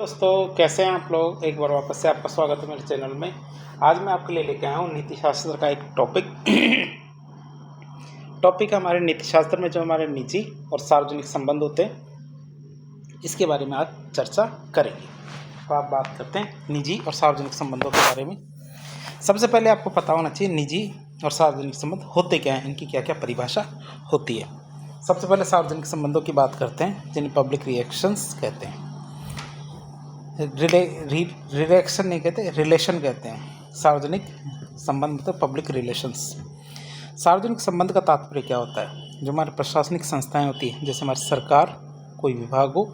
दोस्तों, कैसे हैं आप लोग। एक बार वापस से आपका स्वागत है मेरे चैनल में। आज मैं आपके लिए लेके आया हूँ नीति शास्त्र का एक टॉपिक हमारे नीति शास्त्र में जो हमारे निजी और सार्वजनिक संबंध होते हैं, इसके बारे में आज चर्चा करेंगे। तो आप बात करते हैं निजी और सार्वजनिक संबंधों के बारे में। सबसे पहले आपको पता होना चाहिए निजी और सार्वजनिक संबंध होते क्या हैं, इनकी क्या क्या परिभाषा होती है। सबसे पहले सार्वजनिक संबंधों की बात करते हैं, जिन्हें पब्लिक रिएक्शंस कहते हैं। रिलेशन नहीं कहते, रिलेशन कहते हैं। सार्वजनिक संबंध मतलब पब्लिक रिलेशंस। सार्वजनिक संबंध का तात्पर्य क्या होता है? जो हमारी प्रशासनिक संस्थाएं होती हैं, जैसे हमारी सरकार, कोई विभाग हो,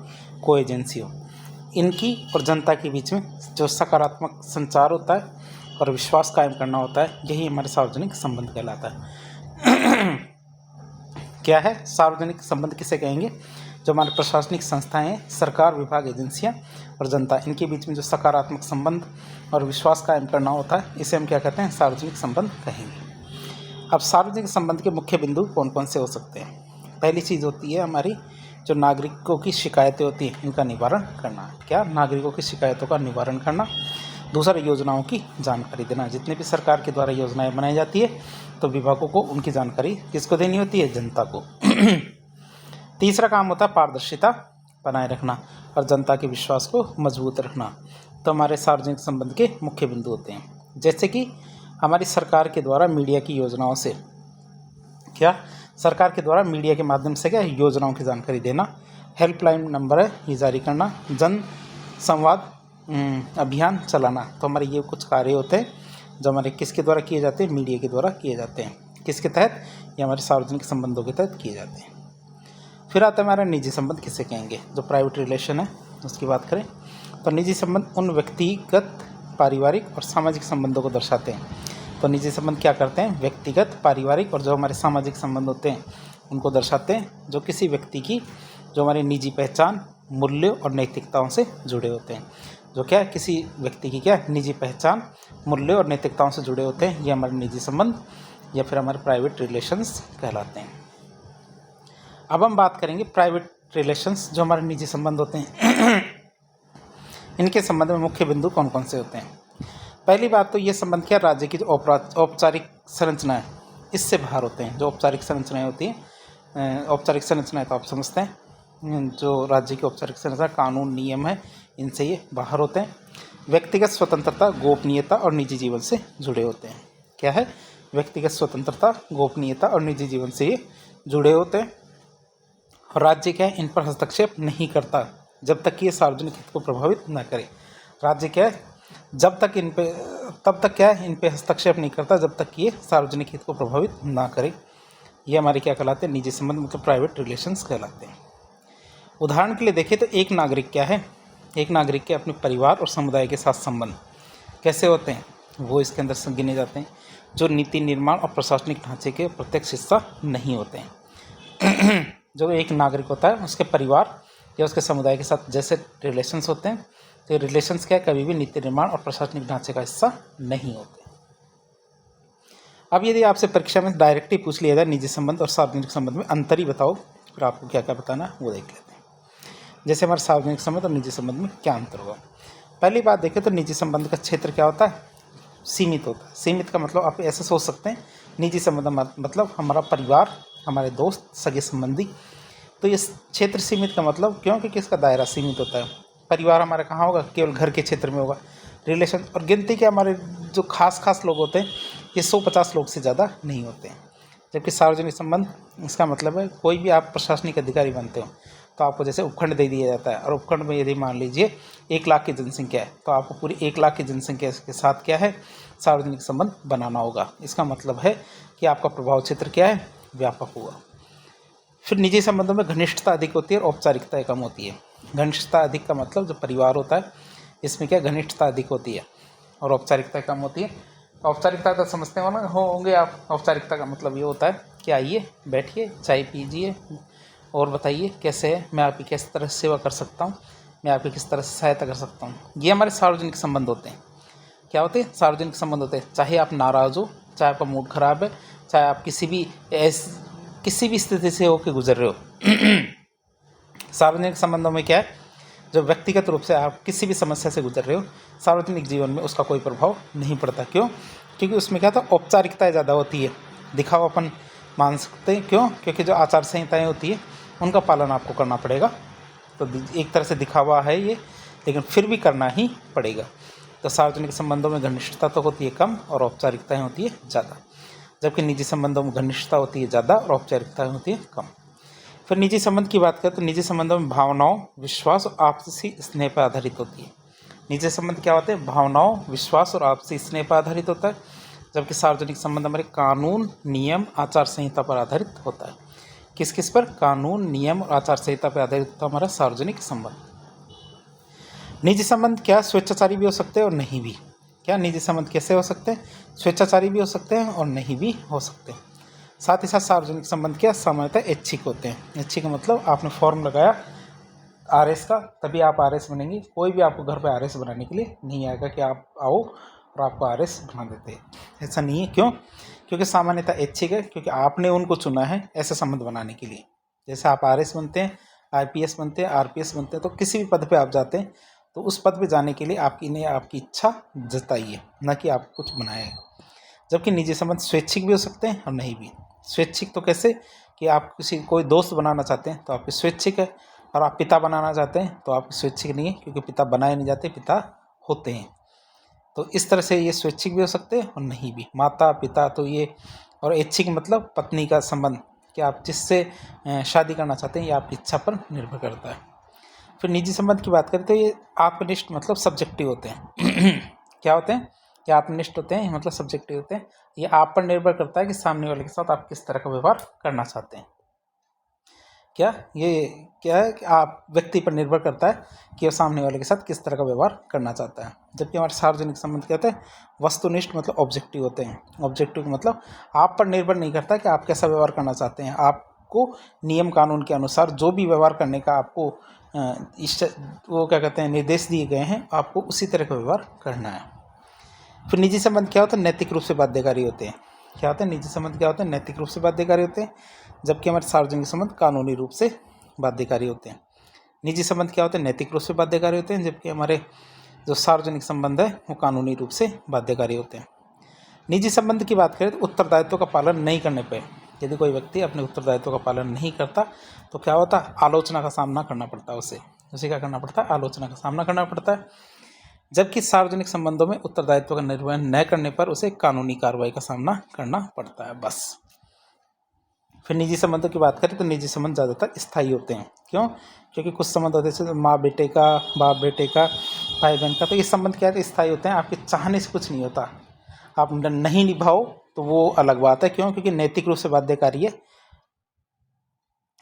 कोई एजेंसी हो, इनकी और जनता के बीच में जो सकारात्मक संचार होता है और विश्वास कायम करना होता है, यही हमारे सार्वजनिक संबंध कहलाता है। क्या है सार्वजनिक संबंध? किसे कहेंगे? जो हमारे प्रशासनिक संस्थाएं हैं, सरकार, विभाग, एजेंसियां और जनता, इनके बीच में जो सकारात्मक संबंध और विश्वास कायम करना होता है, इसे हम क्या कहते हैं? सार्वजनिक संबंध कहेंगे। अब सार्वजनिक संबंध के मुख्य बिंदु कौन कौन से हो सकते हैं? पहली चीज़ होती है हमारी जो नागरिकों की शिकायतें होती हैं, इनका निवारण करना। क्या? नागरिकों की शिकायतों का निवारण करना। दूसरा, योजनाओं की जानकारी देना। जितने भी सरकार के द्वारा योजनाएं बनाई जाती है, तो विभागों को उनकी जानकारी किसको देनी होती है? जनता को। तीसरा काम होता है पारदर्शिता बनाए रखना और जनता के विश्वास को मजबूत रखना। तो हमारे सार्वजनिक संबंध के मुख्य बिंदु होते हैं, जैसे कि हमारी सरकार के द्वारा मीडिया की योजनाओं से क्या सरकार के द्वारा मीडिया के माध्यम से क्या योजनाओं की जानकारी देना। हेल्पलाइन नंबर है ये जारी करना। जन संवाद अभियान चलाना। तो हमारे ये कुछ कार्य होते हैं जो हमारे किसके द्वारा किए जाते हैं? मीडिया के द्वारा किए जाते हैं। किसके तहत? ये हमारे सार्वजनिक संबंधों के तहत किए जाते हैं। फिर आता है हमारा निजी संबंध। किसे कहेंगे? जो प्राइवेट रिलेशन है उसकी बात करें तो निजी संबंध उन व्यक्तिगत, पारिवारिक और सामाजिक संबंधों को दर्शाते हैं। तो निजी संबंध क्या करते हैं? व्यक्तिगत, पारिवारिक और जो हमारे सामाजिक संबंध होते हैं उनको दर्शाते हैं, जो किसी व्यक्ति की जो हमारी निजी पहचान, मूल्यों और नैतिकताओं से जुड़े होते हैं। जो क्या किसी व्यक्ति की क्या निजी पहचान, मूल्यों और नैतिकताओं से जुड़े होते हैं, ये हमारे निजी संबंध या फिर हमारे प्राइवेट रिलेशंस कहलाते हैं। अब हम बात करेंगे प्राइवेट रिलेशंस, जो हमारे निजी संबंध होते हैं। इनके संबंध में मुख्य बिंदु कौन कौन से होते हैं? पहली बात तो ये संबंध क्या राज्य की जो औपचारिक संरचना है, इससे बाहर होते हैं। जो औपचारिक संरचनाएं होती हैं, औपचारिक संरचनाएं तो आप समझते हैं, जो राज्य की औपचारिक संरचना, कानून, नियम है, इनसे ये बाहर होते हैं। व्यक्तिगत स्वतंत्रता, गोपनीयता और निजी जीवन से जुड़े होते हैं। क्या है? व्यक्तिगत स्वतंत्रता, गोपनीयता और निजी जीवन से ये जुड़े होते हैं। और राज्य क्या है? इन पर हस्तक्षेप नहीं करता जब तक कि ये सार्वजनिक हित को प्रभावित न करे। राज्य क्या है? तब तक क्या है? इन पे हस्तक्षेप नहीं करता जब तक कि ये सार्वजनिक हित को प्रभावित ना करे। ये हमारे क्या कहलाते हैं? निजी संबंध मतलब प्राइवेट रिलेशंस कहलाते हैं। उदाहरण के लिए देखें तो एक नागरिक क्या है? एक नागरिक के अपने परिवार और समुदाय के साथ संबंध कैसे होते हैं, वो इसके अंदर गिने जाते हैं, जो नीति निर्माण और प्रशासनिक ढांचे के प्रत्यक्ष हिस्सा नहीं होते हैं। जो एक नागरिक होता है, उसके परिवार या उसके समुदाय के साथ जैसे रिलेशंस होते हैं, तो ये रिलेशंस क्या है? कभी भी नीति निर्माण और प्रशासनिक ढांचे का हिस्सा नहीं होते। अब यदि आपसे परीक्षा में डायरेक्टली पूछ लिया जाए निजी संबंध और सार्वजनिक संबंध में अंतर ही बताओ, फिर आपको क्या क्या बताना है वो देख लेते हैं। जैसे हमारे सार्वजनिक संबंध और निजी संबंध में क्या अंतर होगा। पहली बात देखें तो निजी संबंध का क्षेत्र क्या होता है? सीमित होता है। सीमित का मतलब आप ऐसे सोच सकते हैं, निजी संबंध मतलब हमारा परिवार, हमारे दोस्त, सगे संबंधी। तो ये क्षेत्र सीमित का मतलब क्यों? क्योंकि इसका दायरा सीमित होता है। परिवार हमारा कहाँ होगा? केवल घर के क्षेत्र में होगा। रिलेशन और गिनती के हमारे जो खास लोग होते हैं, ये 150 लोग से ज़्यादा नहीं होते हैं। जबकि सार्वजनिक संबंध, इसका मतलब है कोई भी आप प्रशासनिक अधिकारी बनते हो तो आपको जैसे उपखंड दे दिया जाता है, और उपखंड में यदि मान लीजिए 1 लाख की जनसंख्या है, तो आपको पूरी 1 लाख की जनसंख्या के साथ क्या है? सार्वजनिक संबंध बनाना होगा। इसका मतलब है कि आपका प्रभाव क्षेत्र क्या है? व्यापक होगा। फिर निजी संबंधों में घनिष्ठता अधिक होती है और औपचारिकता कम होती है। घनिष्ठता अधिक का मतलब जो परिवार होता है, इसमें क्या घनिष्ठता अधिक होती है और औपचारिकता कम होती है। औपचारिकता तो समझते होंगे आप। औपचारिकता का मतलब ये होता है कि आइए, बैठिए, चाय पीजिए और बताइए कैसे है, मैं आपकी किस तरह सेवा कर सकता हूँ, मैं आपकी किस तरह से सहायता कर सकता हूँ। ये हमारे सार्वजनिक संबंध होते हैं। क्या होते हैं? सार्वजनिक संबंध होते हैं। चाहे आप नाराज़ हो, चाहे आपका मूड खराब है, चाहे आप किसी भी स्थिति से होकर गुजर रहे हो। सार्वजनिक संबंधों में क्या है? जो व्यक्तिगत रूप से आप किसी भी समस्या से गुजर रहे हो, सार्वजनिक जीवन में उसका कोई प्रभाव नहीं पड़ता। क्यों? क्योंकि उसमें क्या था, औपचारिकताएं ज़्यादा होती है, दिखावापन मान सकते हैं। क्यों? क्योंकि जो आचार संहिताएँ होती है उनका पालन आपको करना पड़ेगा। तो एक तरह से दिखावा है ये, लेकिन फिर भी करना ही पड़ेगा। तो सार्वजनिक संबंधों में घनिष्ठता तो होती है कम और औपचारिकताएँ होती है ज़्यादा, जबकि निजी संबंधों में घनिष्ठता होती है ज़्यादा और औपचारिकताएँ होती है कम। फिर निजी संबंध की बात करें तो निजी संबंधों में भावनाओं, विश्वास और आपसी स्नेह पर आधारित होती है। निजी संबंध क्या होते हैं? भावनाओं, विश्वास और आपसी स्नेह पर आधारित होता है, जबकि सार्वजनिक संबंध हमारे कानून, नियम, आचार संहिता पर आधारित होता है। किस किस पर? कानून, नियम और आचार संहिता पर आधारित होता है हमारा सार्वजनिक संबंध। निजी संबंध क्या स्वेच्छाचारी भी हो सकते हैं और नहीं भी। क्या निजी संबंध कैसे हो सकते हैं? स्वेच्छाचारी भी हो सकते हैं और नहीं भी हो सकते हैं। साथ ही साथ सार्वजनिक संबंध क्या सामान्यतः ऐच्छिक होते हैं। ऐच्छिक मतलब आपने फॉर्म लगाया आरएस का, तभी आप आरएस बनेंगे। कोई भी आपको घर पे आरएस बनाने के लिए नहीं आएगा कि आप आओ और आपको आरएस बना देते हैं, ऐसा नहीं है। क्यों? क्योंकि सामान्यतः ऐच्छिक है, क्योंकि आपने उनको चुना है ऐसे संबंध बनाने के लिए। जैसे आप आरएस बनते हैं, आईपीएस बनते हैं, आरपीएस बनते हैं, तो किसी भी पद पे आप जाते हैं तो उस पद पे जाने के लिए आपकी इच्छा जताई है, न कि आप कुछ बनाया है। जबकि निजी संबंध स्वैच्छिक भी हो सकते हैं और नहीं भी। स्वैच्छिक तो कैसे कि आप कोई दोस्त बनाना चाहते हैं तो आपकी स्वैच्छिक है, और आप पिता बनाना चाहते हैं तो आपकी स्वैच्छिक नहीं है, क्योंकि पिता बनाए नहीं जाते, पिता होते हैं। तो इस तरह से ये स्वैच्छिक भी हो सकते हैं और नहीं भी। माता पिता तो ये, और ऐच्छिक मतलब पत्नी का संबंध, कि आप जिससे शादी करना चाहते हैं ये आपकी इच्छा पर निर्भर करता है। फिर निजी संबंध की बात करें तो ये आत्मनिष्ठ मतलब सब्जेक्टिव होते हैं। क्या होते हैं? ये आत्मनिष्ठ होते हैं, मतलब सब्जेक्टिव होते हैं। ये आप पर निर्भर करता है कि सामने वाले के साथ आप किस तरह का व्यवहार करना चाहते हैं। क्या है कि आप व्यक्ति पर निर्भर करता है कि वो सामने वाले के साथ किस तरह का व्यवहार करना चाहता है। जबकि हमारे सार्वजनिक संबंध क्या होते हैं? वस्तुनिष्ठ मतलब ऑब्जेक्टिव होते हैं। ऑब्जेक्टिव मतलब आप पर निर्भर नहीं करता कि आप कैसा व्यवहार करना चाहते हैं। आपको नियम कानून के अनुसार जो भी व्यवहार करने का आपको वो क्या कहते हैं, निर्देश दिए गए हैं, आपको उसी तरह का व्यवहार करना है। फिर निजी संबंध क्या होता है? नैतिक रूप से बाध्यकारी होते हैं। क्या होता है? निजी संबंध क्या होते हैं? नैतिक रूप से बाध्यकारी होते हैं, जबकि हमारे सार्वजनिक संबंध कानूनी रूप से बाध्यकारी होते हैं। निजी संबंध क्या होते हैं? नैतिक रूप से बाध्यकारी होते हैं, जबकि हमारे जो सार्वजनिक संबंध है वो कानूनी रूप से बाध्यकारी होते हैं। निजी संबंध की बात करें तो उत्तरदायित्व का पालन नहीं करने पर, यदि कोई व्यक्ति अपने उत्तरदायित्व का पालन नहीं करता तो क्या होता है? आलोचना का सामना करना पड़ता है उसे क्या करना पड़ता है? आलोचना का सामना करना पड़ता है। जबकि सार्वजनिक संबंधों में उत्तरदायित्व का निर्वहन न करने पर उसे कानूनी कार्रवाई का सामना करना पड़ता है, बस। फिर निजी संबंधों की बात करें तो निजी संबंध ज़्यादातर स्थायी होते हैं। क्यों? क्योंकि कुछ संबंध होते हैं जैसे माँ बेटे का, बाप बेटे का, भाई बहन का, तो ये संबंध क्या है? स्थायी होते हैं। आपके चाहने से कुछ नहीं होता, आप नहीं निभाओ तो वो अलग बात है। क्यों? क्योंकि नैतिक रूप से बाध्यकारी है,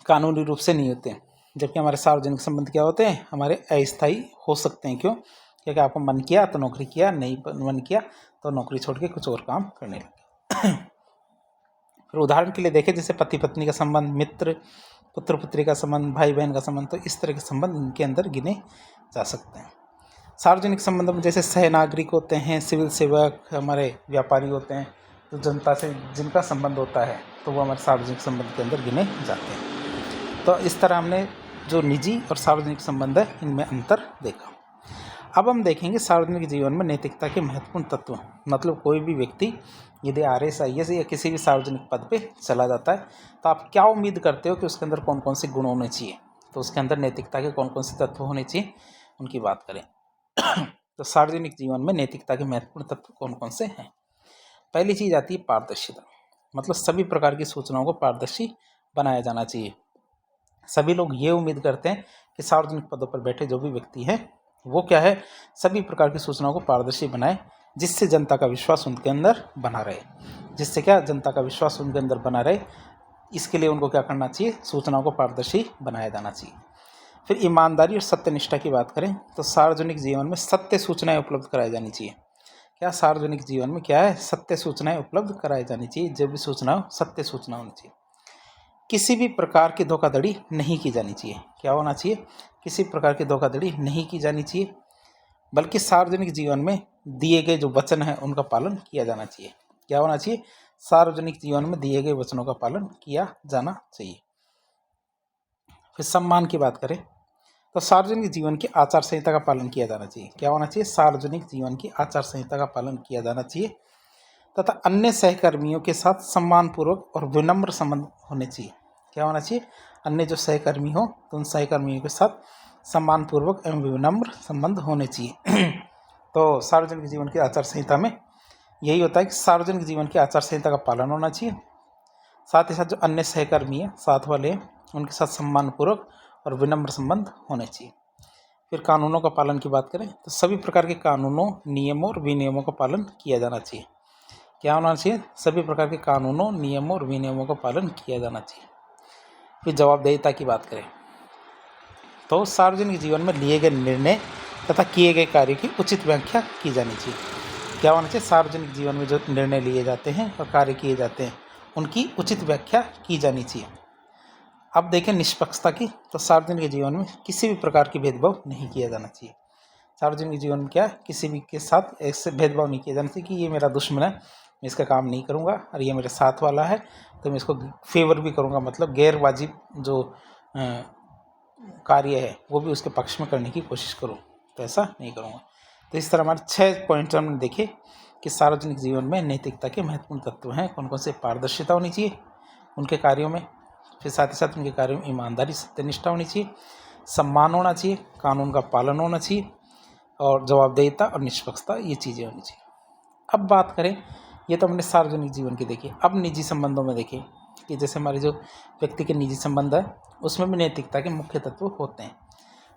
कानूनी रूप से नहीं होते हैं। जबकि हमारे सार्वजनिक संबंध क्या होते हैं? हमारे अस्थायी हो सकते हैं। क्यों? क्योंकि आपको मन किया तो नौकरी किया, नहीं मन किया तो नौकरी छोड़ के कुछ और काम करने लगे। फिर उदाहरण के लिए देखें, जैसे पति पत्नी का संबंध, मित्र पुत्र पुत्री का संबंध, भाई बहन का संबंध, तो इस तरह के संबंध इनके अंदर गिने जा सकते हैं। सार्वजनिक संबंधों में जैसे सहनागरिक होते हैं, सिविल सेवक, हमारे व्यापारी होते हैं, तो जनता से जिनका संबंध होता है तो वो हमारे सार्वजनिक संबंध के अंदर गिने जाते हैं। तो इस तरह हमने जो निजी और सार्वजनिक संबंध है इनमें अंतर देखा। अब हम देखेंगे सार्वजनिक जीवन में नैतिकता के महत्वपूर्ण तत्व। मतलब कोई भी व्यक्ति यदि आरएस आईएएस या किसी भी सार्वजनिक पद पे चला जाता है तो आप क्या उम्मीद करते हो कि उसके अंदर कौन कौन से गुण होने चाहिए, तो उसके अंदर नैतिकता के कौन कौन से तत्व होने चाहिए उनकी बात करें। तो सार्वजनिक जीवन में नैतिकता के महत्वपूर्ण तत्व कौन कौन से हैं? पहली चीज़ आती है पारदर्शिता। मतलब सभी प्रकार की सूचनाओं को पारदर्शी बनाया जाना चाहिए। सभी लोग ये उम्मीद करते हैं कि सार्वजनिक पदों पर बैठे जो भी व्यक्ति हैं वो क्या है, सभी प्रकार की सूचनाओं को पारदर्शी बनाए, जिससे जनता का विश्वास उनके अंदर बना रहे। जिससे क्या, जनता का विश्वास उनके अंदर बना रहे, इसके लिए उनको क्या करना चाहिए? सूचनाओं को पारदर्शी बनाया जाना चाहिए। फिर ईमानदारी और सत्यनिष्ठा की बात करें तो सार्वजनिक जीवन में सत्य सूचनाएं उपलब्ध कराई जानी चाहिए। क्या सार्वजनिक जीवन में क्या है? सत्य सूचनाएं उपलब्ध कराई जानी चाहिए। जो भी सूचना हो सत्य सूचना होनी चाहिए। किसी भी प्रकार की धोखाधड़ी नहीं की जानी चाहिए। क्या होना चाहिए? किसी प्रकार की धोखाधड़ी नहीं की जानी चाहिए, बल्कि सार्वजनिक जीवन में दिए गए जो वचन हैं उनका पालन किया जाना चाहिए। क्या होना चाहिए? सार्वजनिक जीवन में दिए गए वचनों का पालन किया जाना चाहिए। फिर सम्मान की बात करें तो सार्वजनिक जीवन की आचार संहिता का पालन किया जाना चाहिए। क्या होना चाहिए? सार्वजनिक जीवन की आचार संहिता का पालन किया जाना चाहिए तथा अन्य सहकर्मियों के साथ सम्मानपूर्वक और विनम्र संबंध होने चाहिए। क्या होना चाहिए? अन्य जो सहकर्मी हो तो उन सहकर्मियों के साथ सम्मानपूर्वक एवं विनम्र संबंध होने चाहिए। तो सार्वजनिक जीवन की आचार संहिता में यही होता है कि सार्वजनिक जीवन की आचार संहिता का पालन होना चाहिए, साथ ही साथ जो अन्य सहकर्मी हैं, साथ वाले हैं, उनके साथ सम्मानपूर्वक और विनम्र संबंध होने चाहिए। फिर कानूनों का पालन की बात करें तो सभी प्रकार के कानूनों, नियमों और विनियमों का पालन किया जाना चाहिए। क्या होना चाहिए? सभी प्रकार के कानूनों, नियमों और विनियमों का पालन किया जाना चाहिए। फिर जवाबदेहिता की बात करें तो सार्वजनिक जीवन में लिए गए निर्णय तथा किए गए कार्य की उचित व्याख्या की जानी चाहिए। क्या होना चाहिए? सार्वजनिक जीवन में जो निर्णय लिए जाते हैं और कार्य किए जाते हैं उनकी उचित व्याख्या की जानी चाहिए। अब देखें निष्पक्षता की, तो सार्वजनिक जीवन में किसी भी प्रकार की भेदभाव नहीं किया जाना चाहिए। सार्वजनिक जीवन में क्या है? किसी भी के साथ ऐसे भेदभाव नहीं किया जाना चाहिए कि ये मेरा दुश्मन है, मैं इसका काम नहीं करूँगा, और ये मेरे साथ वाला है तो मैं इसको फेवर भी करूँगा, मतलब गैर वाजिब जो कार्य है वो भी उसके पक्ष में करने की कोशिश करूँ, तो ऐसा नहीं करूँगा। तो इस तरह हमारे 6 पॉइंट्स हमने देखे कि सार्वजनिक जीवन में नैतिकता के महत्वपूर्ण तत्व हैं। कौन कौन से? पारदर्शिता होनी चाहिए उनके कार्यों में, फिर साथ ही साथ उनके कार्यों में ईमानदारी, सत्यनिष्ठा होनी चाहिए, सम्मान होना चाहिए, कानून का पालन होना चाहिए, और जवाबदेहिता और निष्पक्षता, ये चीज़ें होनी चाहिए। अब बात करें, ये तो हमने सार्वजनिक जीवन की देखी। अब निजी संबंधों में देखें कि जैसे हमारे जो व्यक्ति के निजी संबंध है उसमें भी नैतिकता के मुख्य तत्व होते हैं।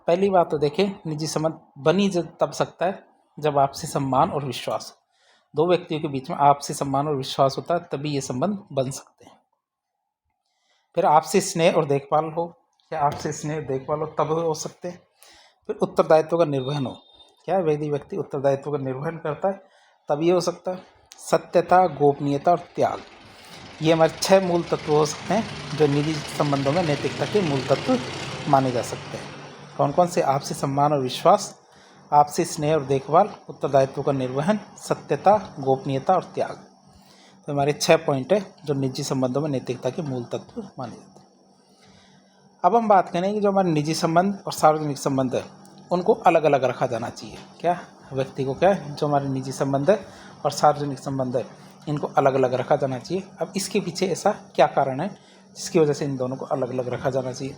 पहली बात तो देखें, निजी संबंध बनी तब सकता है जब आपसी सम्मान और विश्वास हो। दो व्यक्तियों के बीच में आपसी सम्मान और विश्वास होता है तभी ये संबंध बन सकते हैं। फिर आपसी स्नेह और देखभाल हो, क्या आपसी स्नेह और देखभाल हो तब हो सकते हैं। फिर उत्तरदायित्व का निर्वहन हो, क्या यदि व्यक्ति उत्तरदायित्व का निर्वहन करता है तब ये हो सकता है। सत्यता, गोपनीयता और त्याग, ये हमारे 6 मूल तत्व हो सकते हैं जो निजी संबंधों में नैतिकता के मूल तत्व माने जा सकते हैं। कौन कौन से? आपसी सम्मान और विश्वास, आपसी स्नेह और देखभाल, उत्तरदायित्व का निर्वहन, सत्यता, गोपनीयता और त्याग। तो हमारे 6 पॉइंट है जो निजी संबंधों में नैतिकता के मूल तत्व माने जाते हैं। अब हम बात करें कि जो हमारे निजी संबंध और सार्वजनिक संबंध है उनको अलग अलग रखा जाना चाहिए। क्या व्यक्ति को, क्या है, जो हमारे निजी संबंध है और सार्वजनिक संबंध है इनको अलग अलग रखा जाना चाहिए। अब इसके पीछे ऐसा क्या कारण है जिसकी वजह से इन दोनों को अलग अलग रखा जाना चाहिए?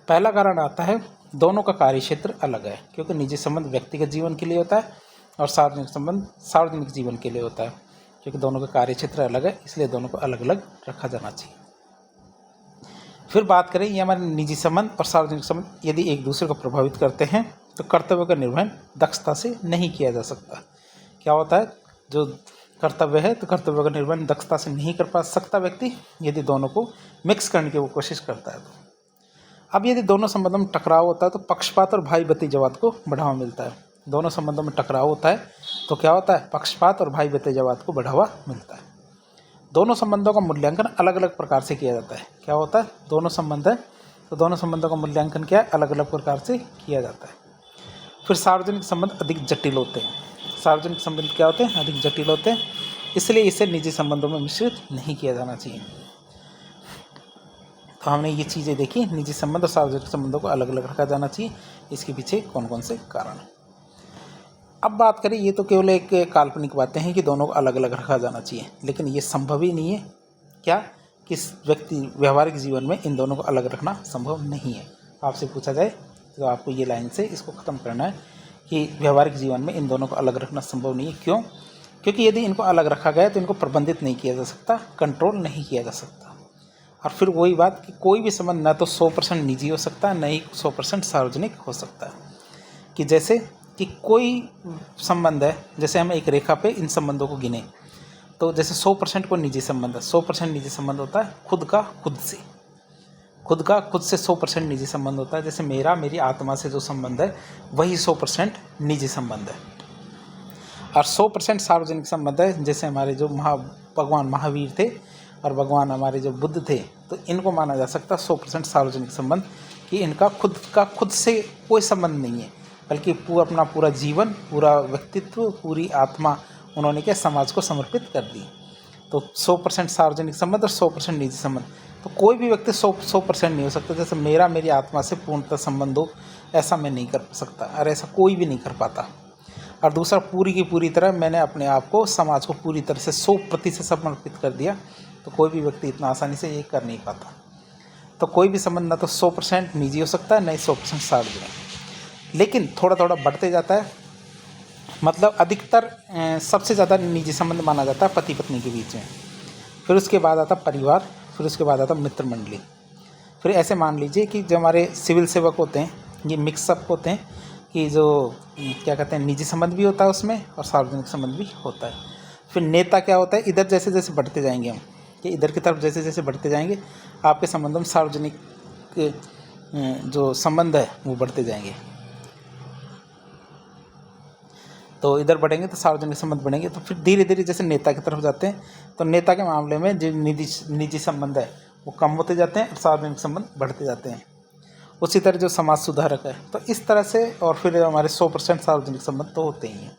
पहला कारण आता है, दोनों का कार्यक्षेत्र अलग है, क्योंकि निजी संबंध व्यक्तिगत जीवन के लिए होता है और सार्वजनिक संबंध सार्वजनिक जीवन के लिए होता है। क्योंकि दोनों का कार्यक्षेत्र अलग है इसलिए दोनों को अलग अलग रखा जाना चाहिए। फिर बात करें, ये हमारे निजी संबंध और सार्वजनिक संबंध यदि एक दूसरे को प्रभावित करते हैं तो कर्तव्य का निर्वहन दक्षता से नहीं किया जा सकता। क्या होता है, जो कर्तव्य है तो कर्तव्य का निर्वहन दक्षता से नहीं कर पा सकता व्यक्ति यदि दोनों को मिक्स करने की वो कोशिश करता है। तो अब यदि दोनों संबंधों में टकराव होता है तो पक्षपात और भाई भतीजावाद को बढ़ावा मिलता है। दोनों संबंधों में टकराव होता है तो क्या होता है? पक्षपात और भाई भतीजावाद को बढ़ावा मिलता है। दोनों संबंधों का मूल्यांकन अलग अलग प्रकार से किया जाता है। क्या होता है? दोनों संबंध है तो दोनों संबंधों का मूल्यांकन क्या है? अलग अलग प्रकार से किया जाता है। फिर सार्वजनिक संबंध अधिक जटिल होते हैं। सार्वजनिक संबंध क्या होते हैं? अधिक जटिल होते हैं, इसलिए इसे निजी संबंधों में मिश्रित नहीं किया जाना चाहिए। तो हमने ये चीज़ें देखी, निजी संबंध और सार्वजनिक संबंधों को अलग अलग रखा जाना चाहिए। इसके पीछे कौन कौन से कारण हैं? अब बात करें, ये तो केवल एक काल्पनिक बातें हैं कि दोनों को अलग अलग रखा जाना चाहिए, लेकिन ये संभव ही नहीं है। क्या किस व्यक्ति व्यवहारिक जीवन में इन दोनों को अलग रखना संभव नहीं है? आपसे पूछा जाए तो आपको ये लाइन से इसको ख़त्म करना है कि व्यवहारिक जीवन में इन दोनों को अलग रखना संभव नहीं है। क्यों? क्योंकि यदि इनको अलग रखा गया तो इनको प्रबंधित नहीं किया जा सकता, कंट्रोल नहीं किया जा सकता। और फिर वही बात कि कोई भी संबंध न तो 100% निजी हो सकता है, न ही 100% सार्वजनिक हो सकता है। कि जैसे कि कोई संबंध है, जैसे हम एक रेखा पे इन संबंधों को गिने तो जैसे 100% को निजी संबंध है, 100% निजी संबंध होता है खुद का खुद से, खुद का खुद से 100% निजी संबंध होता है। जैसे मेरा मेरी आत्मा से जो संबंध है वही 100% निजी संबंध है। और 100% सार्वजनिक संबंध है, जैसे हमारे जो भगवान महावीर थे और भगवान हमारे जो बुद्ध थे, तो इनको माना जा सकता है 100% सार्वजनिक संबंध, कि इनका खुद का खुद से कोई संबंध नहीं है, बल्कि अपना पूरा जीवन, पूरा व्यक्तित्व, पूरी आत्मा उन्होंने क्या समाज को समर्पित कर दी। तो 100% सार्वजनिक संबंध और 100% निजी संबंध। तो कोई भी व्यक्ति 100% नहीं हो सकता। जैसे मेरा मेरी आत्मा से पूर्णतः संबंध हो, ऐसा मैं नहीं कर सकता और ऐसा कोई भी नहीं कर पाता। और दूसरा, पूरी की पूरी तरह मैंने अपने आप को समाज को पूरी तरह से 100% समर्पित कर दिया, तो कोई भी व्यक्ति इतना आसानी से ये कर नहीं पाता। तो कोई भी संबंध ना तो 100% निजी हो सकता है, नहीं 100% सार्वजनिक, लेकिन थोड़ा थोड़ा बढ़ते जाता है। मतलब अधिकतर सबसे ज़्यादा निजी संबंध माना जाता है पति पत्नी के बीच में, फिर उसके बाद आता परिवार, फिर उसके बाद आता मित्र मंडली। फिर ऐसे मान लीजिए कि जो हमारे सिविल सेवक होते हैं, ये मिक्सअप होते हैं कि जो क्या कहते हैं, निजी संबंध भी होता है उसमें और सार्वजनिक संबंध भी होता है। फिर नेता क्या होता है, इधर जैसे जैसे बढ़ते जाएंगे हम, कि इधर की तरफ जैसे जैसे बढ़ते जाएंगे आपके संबंधों में सार्वजनिक जो संबंध है वो बढ़ते जाएंगे। तो इधर बढ़ेंगे तो सार्वजनिक संबंध बढ़ेंगे। तो फिर धीरे धीरे जैसे नेता की तरफ जाते हैं, तो नेता के मामले में जो निजी संबंध है वो कम होते जाते हैं और सार्वजनिक संबंध बढ़ते जाते हैं। उसी तरह जो समाज सुधारक है, तो इस तरह से, और फिर हमारे 100% सार्वजनिक संबंध तो होते ही हैं।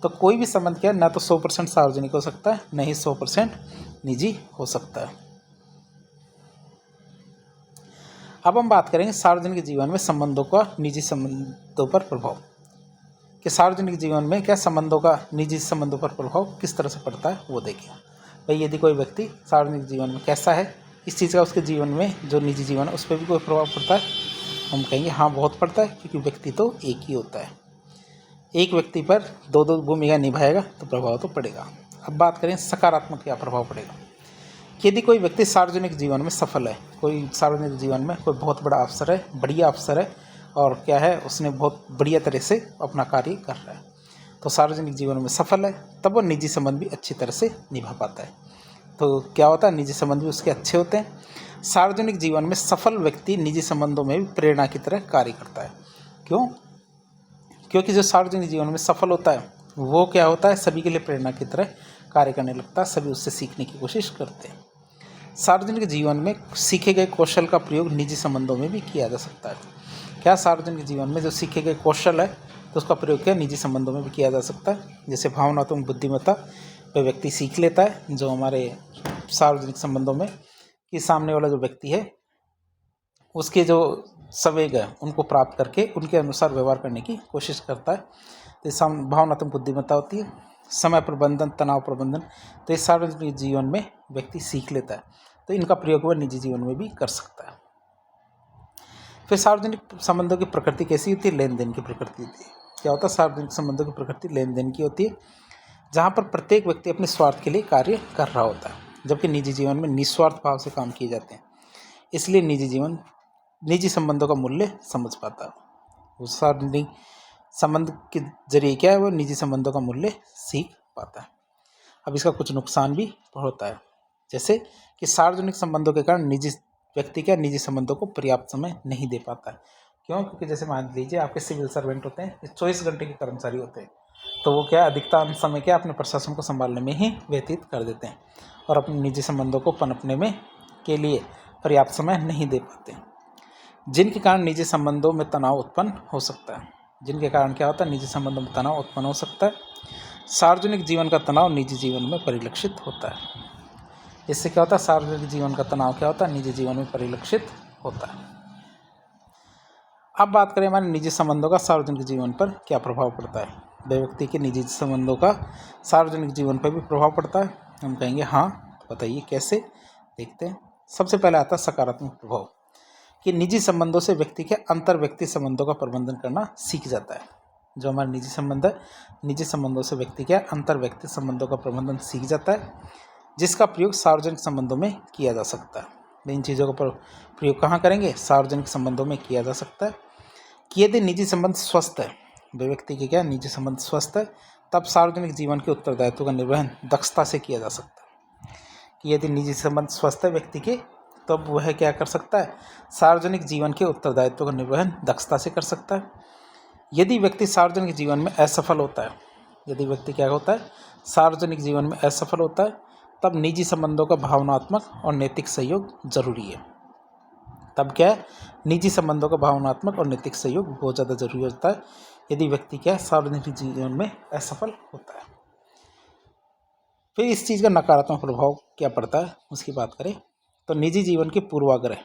तो कोई भी संबंध क्या है, ना तो 100% सार्वजनिक हो सकता है, न ही 100% निजी हो सकता है। अब हम बात करेंगे सार्वजनिक जीवन में संबंधों का निजी संबंधों पर प्रभाव, कि सार्वजनिक जीवन में क्या संबंधों का निजी संबंधों पर प्रभाव किस तरह से पड़ता है वो देखिए। भाई यदि कोई व्यक्ति सार्वजनिक जीवन में कैसा है, इस चीज़ का उसके जीवन में जो निजी जीवन है उस पर भी कोई प्रभाव पड़ता है, हम कहेंगे हाँ बहुत पड़ता है, क्योंकि व्यक्ति तो एक ही होता है। एक व्यक्ति पर दो दो भूमिका निभाएगा तो प्रभाव तो पड़ेगा। अब बात करें सकारात्मक क्या प्रभाव पड़ेगा। यदि कोई व्यक्ति सार्वजनिक जीवन में सफल है, कोई सार्वजनिक जीवन में कोई बहुत बड़ा अफसर है, बढ़िया अफसर है, और क्या है उसने बहुत बढ़िया तरह से अपना कार्य कर रहा है, तो सार्वजनिक जीवन में सफल है, तब वो निजी संबंध भी अच्छी तरह से निभा पाता है। तो क्या होता है, निजी संबंध भी उसके अच्छे होते हैं। सार्वजनिक जीवन में सफल व्यक्ति निजी संबंधों में भी प्रेरणा की तरह कार्य करता है। क्यों? क्योंकि जो सार्वजनिक जीवन में सफल होता है वो क्या होता है, सभी के लिए प्रेरणा की तरह कार्य करने लगता है, सभी उससे सीखने की कोशिश करते हैं। सार्वजनिक जीवन में सीखे गए कौशल का प्रयोग निजी संबंधों में भी किया जा सकता है। क्या सार्वजनिक जीवन में जो सीखे गए कौशल है तो उसका प्रयोग क्या निजी संबंधों में भी किया जा सकता है। जैसे भावनात्मक बुद्धिमत्ता पे व्यक्ति सीख लेता है जो हमारे सार्वजनिक संबंधों में, कि सामने वाला जो व्यक्ति है उसके जो संवेग है उनको प्राप्त करके उनके अनुसार व्यवहार करने की कोशिश करता है। तो भावनात्मक बुद्धिमत्ता होती है। समय प्रबंधन, तनाव प्रबंधन, तो इस सार्वजनिक जीवन में व्यक्ति सीख लेता है, तो इनका प्रयोग वह निजी जीवन में भी कर सकता है। फिर सार्वजनिक संबंधों की प्रकृति कैसी होती है, लेन देन की प्रकृति होती है। क्या होता है, सार्वजनिक संबंधों की प्रकृति लेन देन की होती है, जहाँ पर प्रत्येक व्यक्ति अपने स्वार्थ के लिए कार्य कर रहा होता है, जबकि निजी जीवन में निस्वार्थ भाव से काम किए जाते हैं। इसलिए निजी संबंधों का मूल्य समझ पाता है। वो सार्वजनिक संबंध के जरिए क्या है, वो निजी संबंधों का मूल्य सीख पाता है। अब इसका कुछ नुकसान भी होता है, जैसे कि सार्वजनिक संबंधों के कारण निजी व्यक्ति क्या निजी संबंधों को पर्याप्त समय नहीं दे पाता है। क्यों? क्योंकि जैसे मान लीजिए आपके सिविल सर्वेंट होते हैं, 24 घंटे के कर्मचारी होते हैं, तो वो क्या अधिकतर समय क्या अपने प्रशासन को संभालने में ही व्यतीत कर देते हैं और अपने निजी संबंधों को पनपने में के लिए पर्याप्त समय नहीं दे पाते, जिनके कारण निजी संबंधों में तनाव उत्पन्न हो सकता है। जिनके कारण क्या होता है, निजी संबंधों में तनाव उत्पन्न हो सकता है। सार्वजनिक जीवन का तनाव निजी जीवन में परिलक्षित होता है। इससे क्या होता है, सार्वजनिक जीवन का तनाव क्या होता है, निजी जीवन में परिलक्षित होता है। अब बात करें हमारे निजी संबंधों का सार्वजनिक जीवन पर क्या प्रभाव पड़ता है। व्यक्ति के निजी संबंधों का सार्वजनिक जीवन पर भी प्रभाव पड़ता है। हम कहेंगे हाँ, बताइए कैसे, देखते हैं। सबसे पहले आता है सकारात्मक प्रभाव, कि निजी संबंधों से व्यक्ति के अंतर व्यक्ति संबंधों का प्रबंधन करना सीख जाता है। जो हमारे निजी संबंध है, निजी संबंधों से व्यक्ति के अंतर व्यक्ति संबंधों का प्रबंधन सीख जाता है, जिसका प्रयोग सार्वजनिक संबंधों में किया जा सकता है। इन चीज़ों का प्रयोग कहाँ करेंगे, सार्वजनिक संबंधों में किया जा सकता है। कि यदि निजी संबंध स्वस्थ है, व्यक्ति के क्या निजी संबंध स्वस्थ है, तब सार्वजनिक जीवन के उत्तरदायित्व का निर्वहन दक्षता से किया जा सकता है। कि यदि निजी संबंध स्वस्थ है व्यक्ति के, तब वह क्या कर सकता है, सार्वजनिक जीवन के उत्तरदायित्व का निर्वहन दक्षता से कर सकता है। यदि व्यक्ति सार्वजनिक जीवन में असफल होता है, यदि व्यक्ति क्या होता है, सार्वजनिक जीवन में असफल होता है, तब निजी संबंधों का भावनात्मक और नैतिक सहयोग जरूरी है। तब क्या है, निजी संबंधों का भावनात्मक और नैतिक सहयोग बहुत ज़्यादा जरूरी होता है, यदि व्यक्ति क्या है सार्वजनिक जीवन में असफल होता है। फिर इस चीज़ का नकारात्मक प्रभाव क्या पड़ता है उसकी बात करें तो निजी जीवन के पूर्वाग्रह,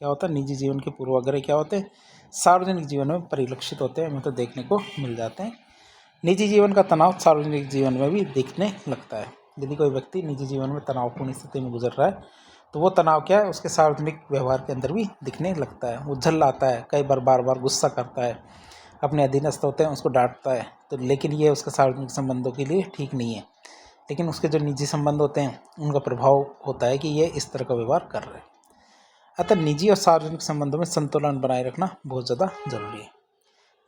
क्या होता है, निजी जीवन के पूर्वाग्रह क्या होते हैं, सार्वजनिक जीवन में परिलक्षित होते हैं, हमें तो देखने को मिल जाते हैं। निजी जीवन का तनाव सार्वजनिक जीवन में भी दिखने लगता है। यदि कोई व्यक्ति निजी जीवन में तनावपूर्ण स्थिति में गुजर रहा है तो वो तनाव क्या है, उसके सार्वजनिक व्यवहार के अंदर भी दिखने लगता है। वो झल्लाता है, कई बार बार बार गुस्सा करता है, अपने अधीनस्थ होते हैं उसको डांटता है, तो लेकिन ये उसके सार्वजनिक संबंधों के लिए ठीक नहीं है। लेकिन उसके जो निजी संबंध होते हैं उनका प्रभाव होता है कि ये इस तरह का व्यवहार कर रहे हैं। अतः निजी और सार्वजनिक संबंधों में संतुलन बनाए रखना बहुत ज़्यादा जरूरी है।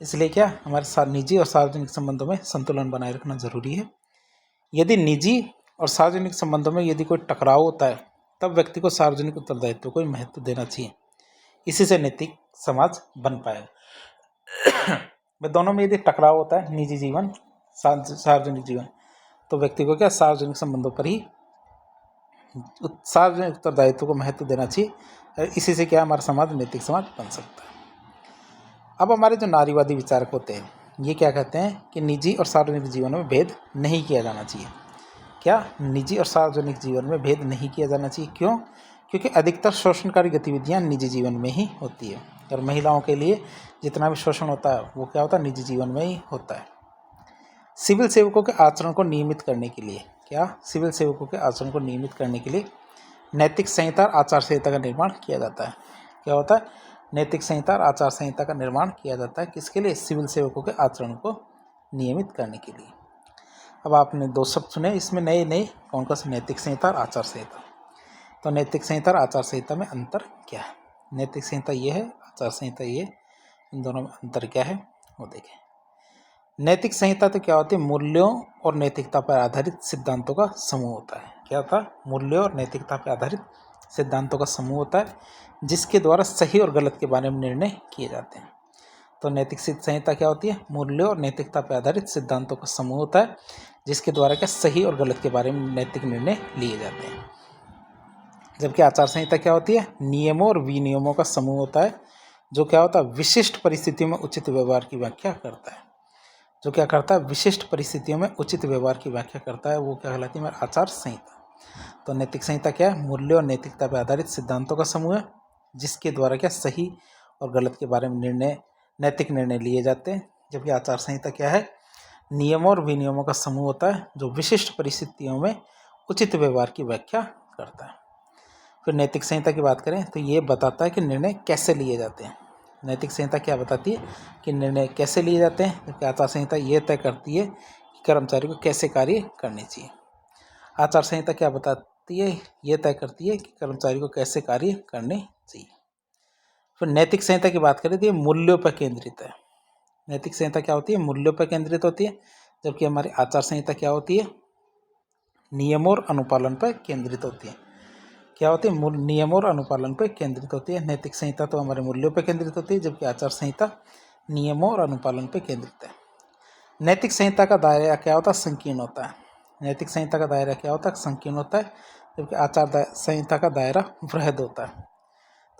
इसलिए क्या हमारे निजी और सार्वजनिक संबंधों में संतुलन बनाए रखना जरूरी है। यदि निजी और सार्वजनिक संबंधों में यदि कोई टकराव होता है तब व्यक्ति को सार्वजनिक उत्तरदायित्व को महत्व देना चाहिए, इसी से नैतिक समाज बन पाएगा। में दोनों में यदि टकराव होता है, निजी जीवन सार्वजनिक जीवन, तो व्यक्ति को क्या सार्वजनिक संबंधों पर ही सार्वजनिक उत्तरदायित्व को महत्व देना चाहिए। इसी से क्या हमारा समाज नैतिक समाज बन सकता है। अब हमारे जो नारीवादी विचारक होते हैं ये क्या कहते हैं कि निजी और सार्वजनिक जीवन में भेद नहीं किया जाना चाहिए। क्या निजी और सार्वजनिक जीवन में भेद नहीं किया जाना चाहिए? क्यों? क्योंकि अधिकतर शोषणकारी गतिविधियां निजी जीवन में ही होती है और महिलाओं के लिए जितना भी शोषण होता है वो क्या होता है, निजी जीवन में ही होता है। सिविल सेवकों के आचरण को नियमित करने के लिए सिविल सेवकों के आचरण को नियमित करने के लिए नैतिक संहिता और आचार संहिता का निर्माण किया जाता है। क्या होता है? नैतिक संहिता और आचार संहिता का निर्माण किया जाता है। किसके लिए? सिविल सेवकों के आचरण को नियमित करने के लिए। अब आपने दो शब्द सुने, इसमें नए नए कौन कौन से, नैतिक संहिता और आचार संहिता। तो नैतिक संहिता और आचार संहिता में अंतर क्या है? नैतिक संहिता ये है, आचार संहिता ये, इन दोनों में अंतर क्या है वो देखें। नैतिक संहिता तो क्या होती है? मूल्यों और नैतिकता पर आधारित सिद्धांतों का समूह होता है। क्या होता है? मूल्यों और नैतिकता पर आधारित सिद्धांतों का समूह होता है जिसके द्वारा सही और गलत के बारे में निर्णय किए जाते हैं। तो नैतिक संहिता क्या होती है? मूल्यों और नैतिकता पर आधारित सिद्धांतों का समूह होता है जिसके द्वारा क्या सही और गलत के बारे में नैतिक निर्णय लिए जाते हैं। जबकि आचार संहिता क्या होती है? नियमों और विनियमों का समूह होता है जो क्या होता है? विशिष्ट परिस्थितियों में उचित व्यवहार की व्याख्या करता है। जो क्या करता है? विशिष्ट परिस्थितियों में उचित व्यवहार की व्याख्या करता है, वो क्या कहलाती है? हमारी आचार संहिता। तो नैतिक संहिता क्या है? मूल्यों और नैतिकता पर आधारित सिद्धांतों का समूह है जिसके द्वारा क्या सही और गलत के बारे में नैतिक निर्णय लिए जाते हैं। जबकि आचार संहिता क्या है? नियमों और विनियमों का समूह होता है जो विशिष्ट परिस्थितियों में उचित व्यवहार की व्याख्या करता है। फिर नैतिक संहिता की बात करें तो ये बताता है कि निर्णय कैसे लिए जाते हैं। नैतिक संहिता क्या बताती है? कि निर्णय कैसे लिए जाते हैं। जबकि आचार संहिता ये तय करती है कि कर्मचारी को कैसे कार्य करने चाहिए। आचार संहिता क्या बताती है? ये तय करती है कि कर्मचारी को कैसे कार्य करने चाहिए। फिर नैतिक संहिता की बात करें तो ये मूल्यों पर केंद्रित है। नैतिक संहिता क्या होती है? मूल्यों पर केंद्रित होती है। जबकि हमारी आचार संहिता क्या होती है? नियमों और अनुपालन पर केंद्रित होती है। क्या होती है? नियमों और अनुपालन पर केंद्रित होती है। नैतिक संहिता तो हमारे मूल्यों पर केंद्रित होती है जबकि आचार संहिता नियमों और अनुपालन पर केंद्रित है। नैतिक संहिता का दायरा क्या होता है? संकीर्ण होता है। नैतिक संहिता का दायरा क्या होता है? संकीर्ण होता है। जबकि आचार संहिता का दायरा वृहद होता है।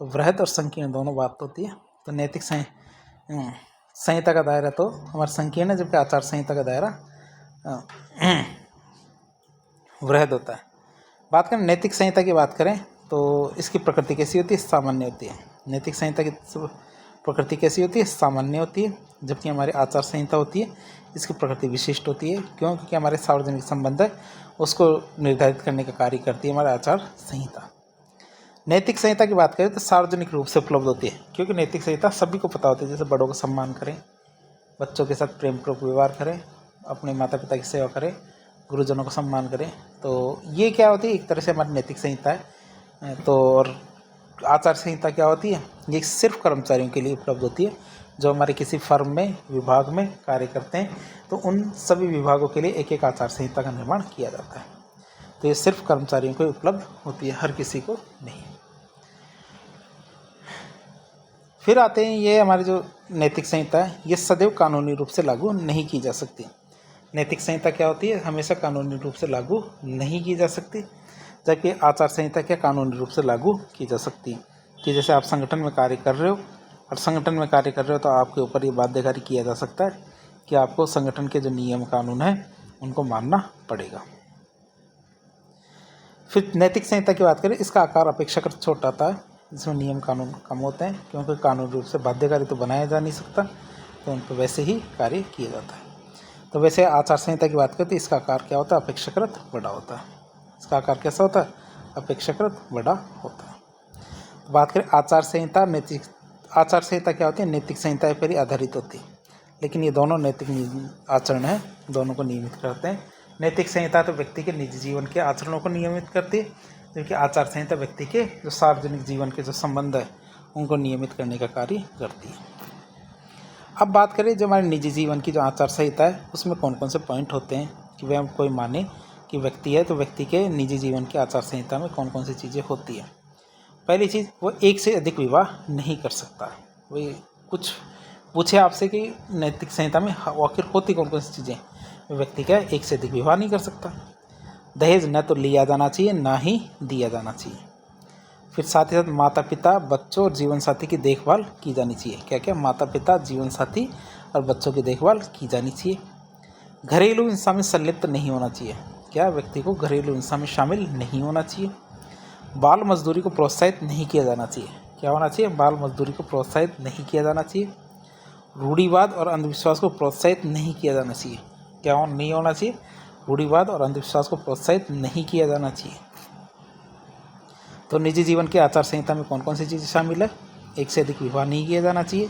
तो वृहद और संकीर्ण दोनों बात होती है। तो नैतिक संहिता का दायरा तो हमारा संकीर्ण है जबकि आचार संहिता का दायरा वृहद होता है। बात करें नैतिक संहिता की बात करें तो इसकी प्रकृति कैसी होती है? सामान्य होती है। नैतिक संहिता की प्रकृति कैसी होती है? सामान्य होती है। जबकि हमारी आचार संहिता होती है इसकी प्रकृति विशिष्ट होती है। क्यों? क्योंकि हमारे सार्वजनिक संबंध है उसको निर्धारित करने का कार्य करती है हमारी आचार संहिता। नैतिक संहिता की बात करें तो सार्वजनिक रूप से उपलब्ध होती है क्योंकि नैतिक संहिता सभी को पता होती है। जैसे बड़ों का सम्मान करें, बच्चों के साथ प्रेम पूर्वक व्यवहार करें, अपने माता पिता की सेवा करें, गुरुजनों का सम्मान करें। तो ये क्या होती है? एक तरह से हमारी नैतिक संहिता है। तो और आचार संहिता क्या होती है? ये सिर्फ कर्मचारियों के लिए उपलब्ध होती है जो हमारे किसी फर्म में, विभाग में कार्य करते हैं। तो उन सभी विभागों के लिए एक एक आचार संहिता का निर्माण किया जाता है। तो ये सिर्फ कर्मचारियों को उपलब्ध होती है, हर किसी को नहीं। फिर आते हैं ये हमारी जो नैतिक संहिता है ये सदैव कानूनी रूप से लागू नहीं की जा सकती। नैतिक संहिता क्या होती है? हमेशा कानूनी रूप से लागू नहीं की जा सकती। जबकि आचार संहिता क्या कानूनी रूप से लागू की जा सकती है। कि जैसे आप संगठन में कार्य कर रहे हो और संगठन में कार्य कर रहे हो तो आपके ऊपर ये बाध्यकारी किया जा सकता है कि आपको संगठन के जो नियम कानून है उनको मानना पड़ेगा। फिर नैतिक संहिता की बात करें, इसका आकार अपेक्षाकृत छोटा होता है जिसमें नियम कानून कम होते हैं, क्योंकि कानूनी रूप से बाध्यकारी तो बनाया जा नहीं सकता, तो उन पर वैसे ही कार्य किया जाता है। तो वैसे आचार संहिता की बात करते हैं, इसका आकार क्या होता है? अपेक्षाकृत बड़ा होता है। इसका आकार कैसा होता है? अपेक्षाकृत बड़ा होता है। तो बात करें आचार संहिता, नैतिक आचार संहिता क्या होती है? नैतिक संहिता पर ही आधारित होती है, लेकिन ये दोनों नैतिक आचरण है, दोनों को नियमित करते हैं। नैतिक संहिता तो व्यक्ति के निजी जीवन के आचरणों को नियमित करती है, जबकि आचार संहिता व्यक्ति के जो सार्वजनिक जीवन के जो संबंध है उनको नियमित करने का कार्य करती है। अब बात करें जो हमारे निजी जीवन की जो आचार संहिता है उसमें कौन कौन से पॉइंट होते हैं कि वह कोई माने कि व्यक्ति है, तो व्यक्ति के निजी जीवन की आचार संहिता में कौन कौन सी चीज़ें होती हैं। पहली चीज़, वो एक से अधिक विवाह नहीं कर सकता। वही कुछ पूछे आपसे कि नैतिक संहिता में आखिर होती कौन कौन सी चीज़ें, व्यक्ति क्या एक से अधिक विवाह नहीं कर सकता। दहेज न तो लिया जाना चाहिए ना ही दिया जाना चाहिए। फिर साथ ही साथ माता पिता, बच्चों और जीवन साथी की देखभाल की जानी चाहिए। क्या क्या? माता पिता, जीवन साथी और बच्चों की देखभाल की जानी चाहिए। घरेलू हिंसा में संलिप्त नहीं होना चाहिए। क्या? व्यक्ति को घरेलू हिंसा में शामिल नहीं होना चाहिए। बाल मजदूरी को प्रोत्साहित नहीं किया जाना चाहिए। क्या होना चाहिए? बाल मजदूरी को प्रोत्साहित नहीं किया जाना चाहिए। रूढ़िवाद और अंधविश्वास को प्रोत्साहित नहीं किया जाना चाहिए। क्या नहीं होना चाहिए? रूढ़िवाद और अंधविश्वास को प्रोत्साहित नहीं किया जाना चाहिए। तो निजी जीवन की आचार संहिता में कौन कौन सी चीज़ें शामिल है? एक से अधिक विवाह नहीं किया जाना चाहिए,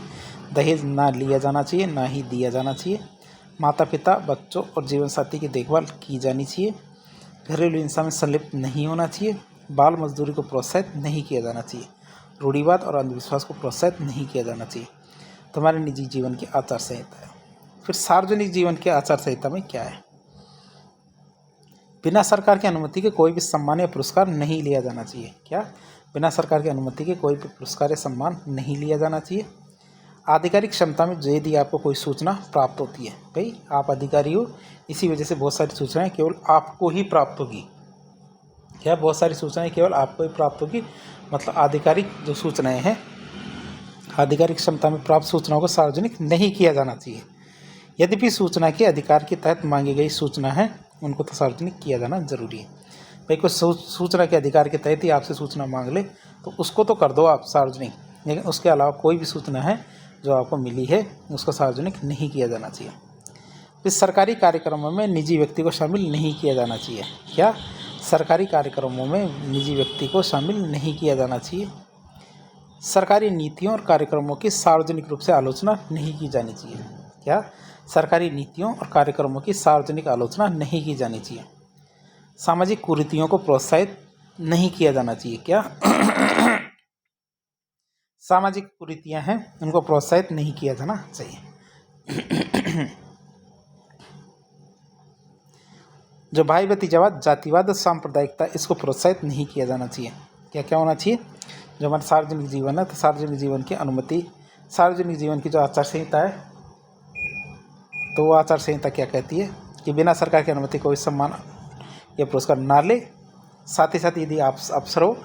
दहेज ना लिया जाना चाहिए ना ही दिया जाना चाहिए, माता पिता, बच्चों और जीवन साथी की देखभाल की जानी चाहिए, घरेलू हिंसा में संलिप्त नहीं होना चाहिए, बाल मजदूरी को प्रोत्साहित नहीं किया जाना चाहिए, रूढ़िवाद और अंधविश्वास को प्रोत्साहित नहीं किया जाना चाहिए। तो हमारे निजी जीवन की आचार संहिता है। फिर सार्वजनिक जीवन की आचार संहिता में क्या है? बिना सरकार की अनुमति के कोई भी सम्मान या पुरस्कार नहीं लिया जाना चाहिए। क्या? बिना सरकार की अनुमति के कोई भी पुरस्कार या सम्मान नहीं लिया जाना चाहिए। आधिकारिक क्षमता में जो यदि आपको कोई सूचना प्राप्त होती है, भाई आप अधिकारी हो, इसी वजह से बहुत सारी सूचनाएं केवल आपको ही प्राप्त होगी। क्या? बहुत सारी सूचनाएं केवल आपको ही प्राप्त होगी, मतलब आधिकारिक जो सूचनाएं हैं, आधिकारिक क्षमता में प्राप्त सूचनाओं को सार्वजनिक नहीं किया जाना चाहिए। यद्यपि सूचना के अधिकार के तहत मांगी गई सूचना है, उनको तो सार्वजनिक किया जाना जरूरी है। भाई कोई सूचना के अधिकार के तहत ही आपसे सूचना मांग ले तो उसको तो कर दो आप सार्वजनिक, लेकिन उसके अलावा कोई भी सूचना है जो आपको मिली है उसको सार्वजनिक नहीं किया जाना चाहिए। इस सरकारी कार्यक्रमों में निजी व्यक्ति को शामिल नहीं किया जाना चाहिए। क्या? सरकारी कार्यक्रमों में निजी व्यक्ति को शामिल नहीं किया जाना चाहिए। सरकारी नीतियों और कार्यक्रमों की सार्वजनिक रूप से आलोचना नहीं की जानी चाहिए। क्या? सरकारी नीतियों और कार्यक्रमों की सार्वजनिक आलोचना नहीं की जानी चाहिए। सामाजिक कुरीतियों को प्रोत्साहित नहीं किया जाना चाहिए। क्या? सामाजिक कुरीतियां हैं उनको प्रोत्साहित नहीं किया जाना चाहिए। जो भाई भतीजावाद, जातिवाद, सांप्रदायिकता, इसको प्रोत्साहित नहीं किया जाना चाहिए। क्या क्या होना चाहिए? जो हमारा सार्वजनिक जीवन है, तो सार्वजनिक जीवन की अनुमति, सार्वजनिक जीवन की जो आचार संहिता है, तो वो आचार संहिता क्या कहती है कि बिना सरकार की अनुमति कोई सम्मान या पुरस्कार ना ले। साथ ही साथ यदि आप अफसर हो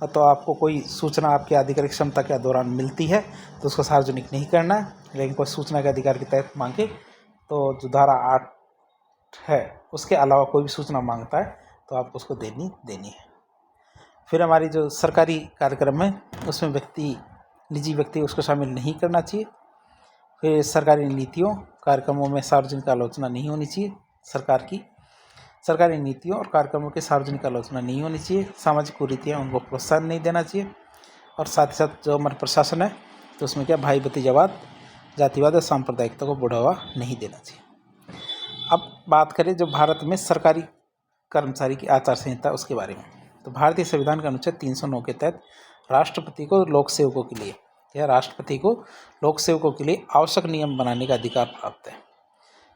तो आपको कोई सूचना आपके आधिकारिक क्षमता के दौरान मिलती है तो उसको सार्वजनिक नहीं करना है, लेकिन कोई सूचना के अधिकार के तहत मांगे तो जो धारा 8 है उसके अलावा कोई भी सूचना मांगता है तो आपको उसको देनी है। फिर हमारी जो सरकारी कार्यक्रम है उसमें निजी व्यक्ति उसको शामिल नहीं करना चाहिए। फिर सरकारी नीतियों कार्यक्रमों में सार्वजनिक आलोचना नहीं होनी चाहिए। सरकारी नीतियों और कार्यक्रमों की सार्वजनिक आलोचना नहीं होनी चाहिए। सामाजिक कुरीतियाँ उनको प्रोत्साहन नहीं देना चाहिए। और साथ ही साथ जो हमारा प्रशासन है तो उसमें क्या भाई भतीजावाद, जातिवाद और सांप्रदायिकता को बढ़ावा नहीं देना चाहिए। अब बात करें जो भारत में सरकारी कर्मचारी की आचार संहिता उसके बारे में, तो भारतीय संविधान के अनुच्छेद 309 के तहत राष्ट्रपति को लोक सेवकों के लिए आवश्यक नियम बनाने का अधिकार प्राप्त है।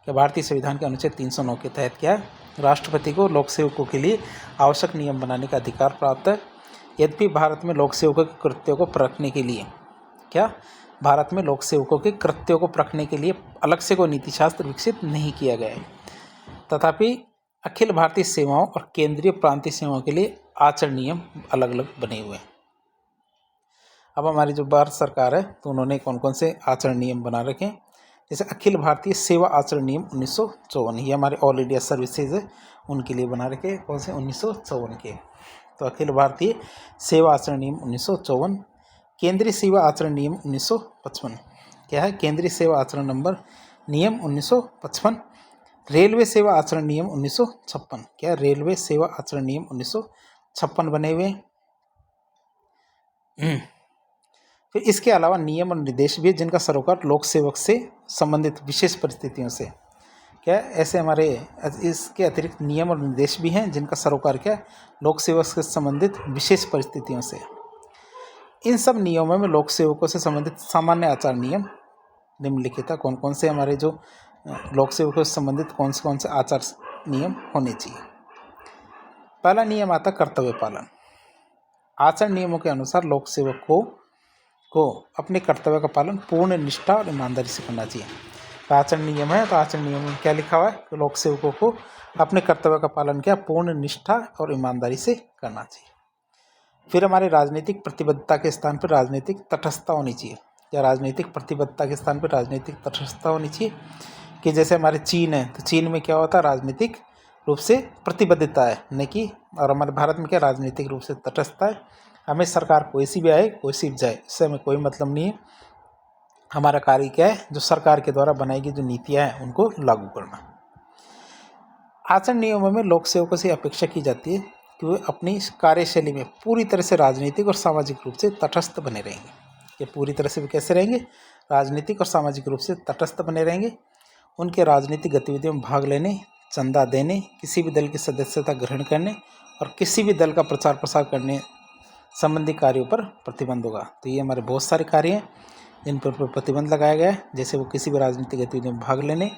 क्या? भारतीय संविधान के अनुच्छेद 309 के तहत क्या है? राष्ट्रपति को लोक सेवकों के लिए आवश्यक नियम बनाने का अधिकार प्राप्त है। यद्यपि भारत में लोक सेवकों के कृत्यों को परखने के लिए भारत में लोक सेवकों के कृत्यों को परखने के लिए अलग से कोई नीतिशास्त्र विकसित नहीं किया गया है, तथापि अखिल भारतीय सेवाओं और केंद्रीय प्रांतीय सेवाओं के लिए आचरण नियम अलग अलग बने हुए हैं। अब हमारी जो भारत सरकार है तो उन्होंने कौन कौन से आचरण नियम बना रखे हैं, जैसे अखिल भारतीय सेवा आचरण नियम 1954, ये हमारे ऑल इंडिया सर्विसेज है उनके लिए बना रखे, कौन से 1954 के। तो अखिल भारतीय सेवा आचरण नियम 1954, केंद्रीय सेवा आचरण नियम 1955। क्या है? केंद्रीय सेवा आचरण नंबर नियम 1955। रेलवे सेवा आचरण नियम 1956। क्या? रेलवे सेवा आचरण नियम 1956 बने हुए। फिर इसके अलावा नियम और निर्देश भी जिनका सरोकार लोक सेवक से संबंधित विशेष परिस्थितियों से। क्या? ऐसे हमारे इसके अतिरिक्त नियम और निर्देश भी हैं जिनका सरोकार क्या? लोक सेवक से संबंधित विशेष परिस्थितियों से। इन सब नियमों में लोक सेवकों से संबंधित सामान्य आचार नियम निम्नलिखित है। कौन कौन से हमारे जो लोक सेवकों से संबंधित कौन से आचार नियम होने चाहिए। पहला नियम आता कर्तव्य पालन। आचरण नियमों के अनुसार लोक सेवक को अपने कर्तव्य का पालन पूर्ण निष्ठा और ईमानदारी से करना चाहिए। तो आचरण नियम है, तो आचरण नियम में क्या लिखा हुआ है कि लोक सेवकों को अपने कर्तव्य का पालन क्या? पूर्ण निष्ठा और ईमानदारी से करना चाहिए। फिर हमारे राजनीतिक प्रतिबद्धता के स्थान पर राजनीतिक तटस्थता होनी चाहिए। या राजनीतिक प्रतिबद्धता के स्थान पर राजनीतिक तटस्थता होनी चाहिए कि जैसे हमारे चीन है, तो चीन में क्या होता है? राजनीतिक रूप से प्रतिबद्धता है, न कि, और हमारे भारत में क्या? राजनीतिक रूप से तटस्थता है। हमें सरकार कोई सी भी आए, कोई सी भी जाए, इससे हमें कोई मतलब नहीं है। हमारा कार्य क्या है? जो सरकार के द्वारा बनाई गई जो नीतियाँ हैं उनको लागू करना। आचरण नियमों में लोक सेवकों से अपेक्षा की जाती है कि वे अपनी कार्यशैली में पूरी तरह से राजनीतिक और सामाजिक रूप से तटस्थ बने रहेंगे। ये पूरी तरह से वे कैसे रहेंगे? राजनीतिक और सामाजिक रूप से तटस्थ बने रहेंगे। उनके राजनीतिक गतिविधियों में भाग लेने, चंदा देने, किसी भी दल की सदस्यता ग्रहण करने और किसी भी दल का प्रचार प्रसार करने संबंधी कार्यों पर प्रतिबंध होगा। तो ये हमारे बहुत सारे कार्य हैं जिन पर प्रतिबंध लगाया गया है, जैसे वो किसी भी राजनीतिक गतिविधि में भाग लेने,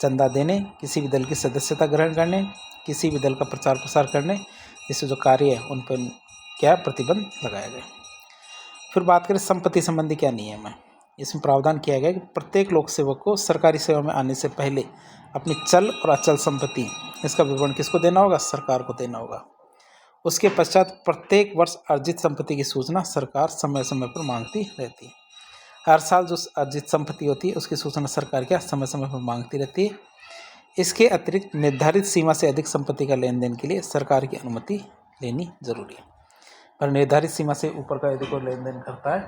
चंदा देने, किसी भी दल की सदस्यता ग्रहण करने, किसी भी दल का प्रचार प्रसार करने, जैसे जो कार्य है उन पर क्या प्रतिबंध लगाया गया। फिर बात करें संपत्ति संबंधी क्या नियम है। इसमें प्रावधान किया गया कि प्रत्येक लोक सेवक को सरकारी सेवा में आने से पहले अपनी चल और अचल संपत्ति इसका विवरण किसको देना होगा? सरकार को देना होगा। उसके पश्चात प्रत्येक वर्ष अर्जित संपत्ति की सूचना सरकार समय समय पर मांगती रहती है। हर साल जो अर्जित संपत्ति होती है उसकी सूचना सरकार क्या? समय समय पर मांगती रहती है। इसके अतिरिक्त निर्धारित सीमा से अधिक संपत्ति का लेन देन के लिए सरकार की अनुमति लेनी जरूरी है। पर निर्धारित सीमा से ऊपर का यदि कोई लेन देन करता है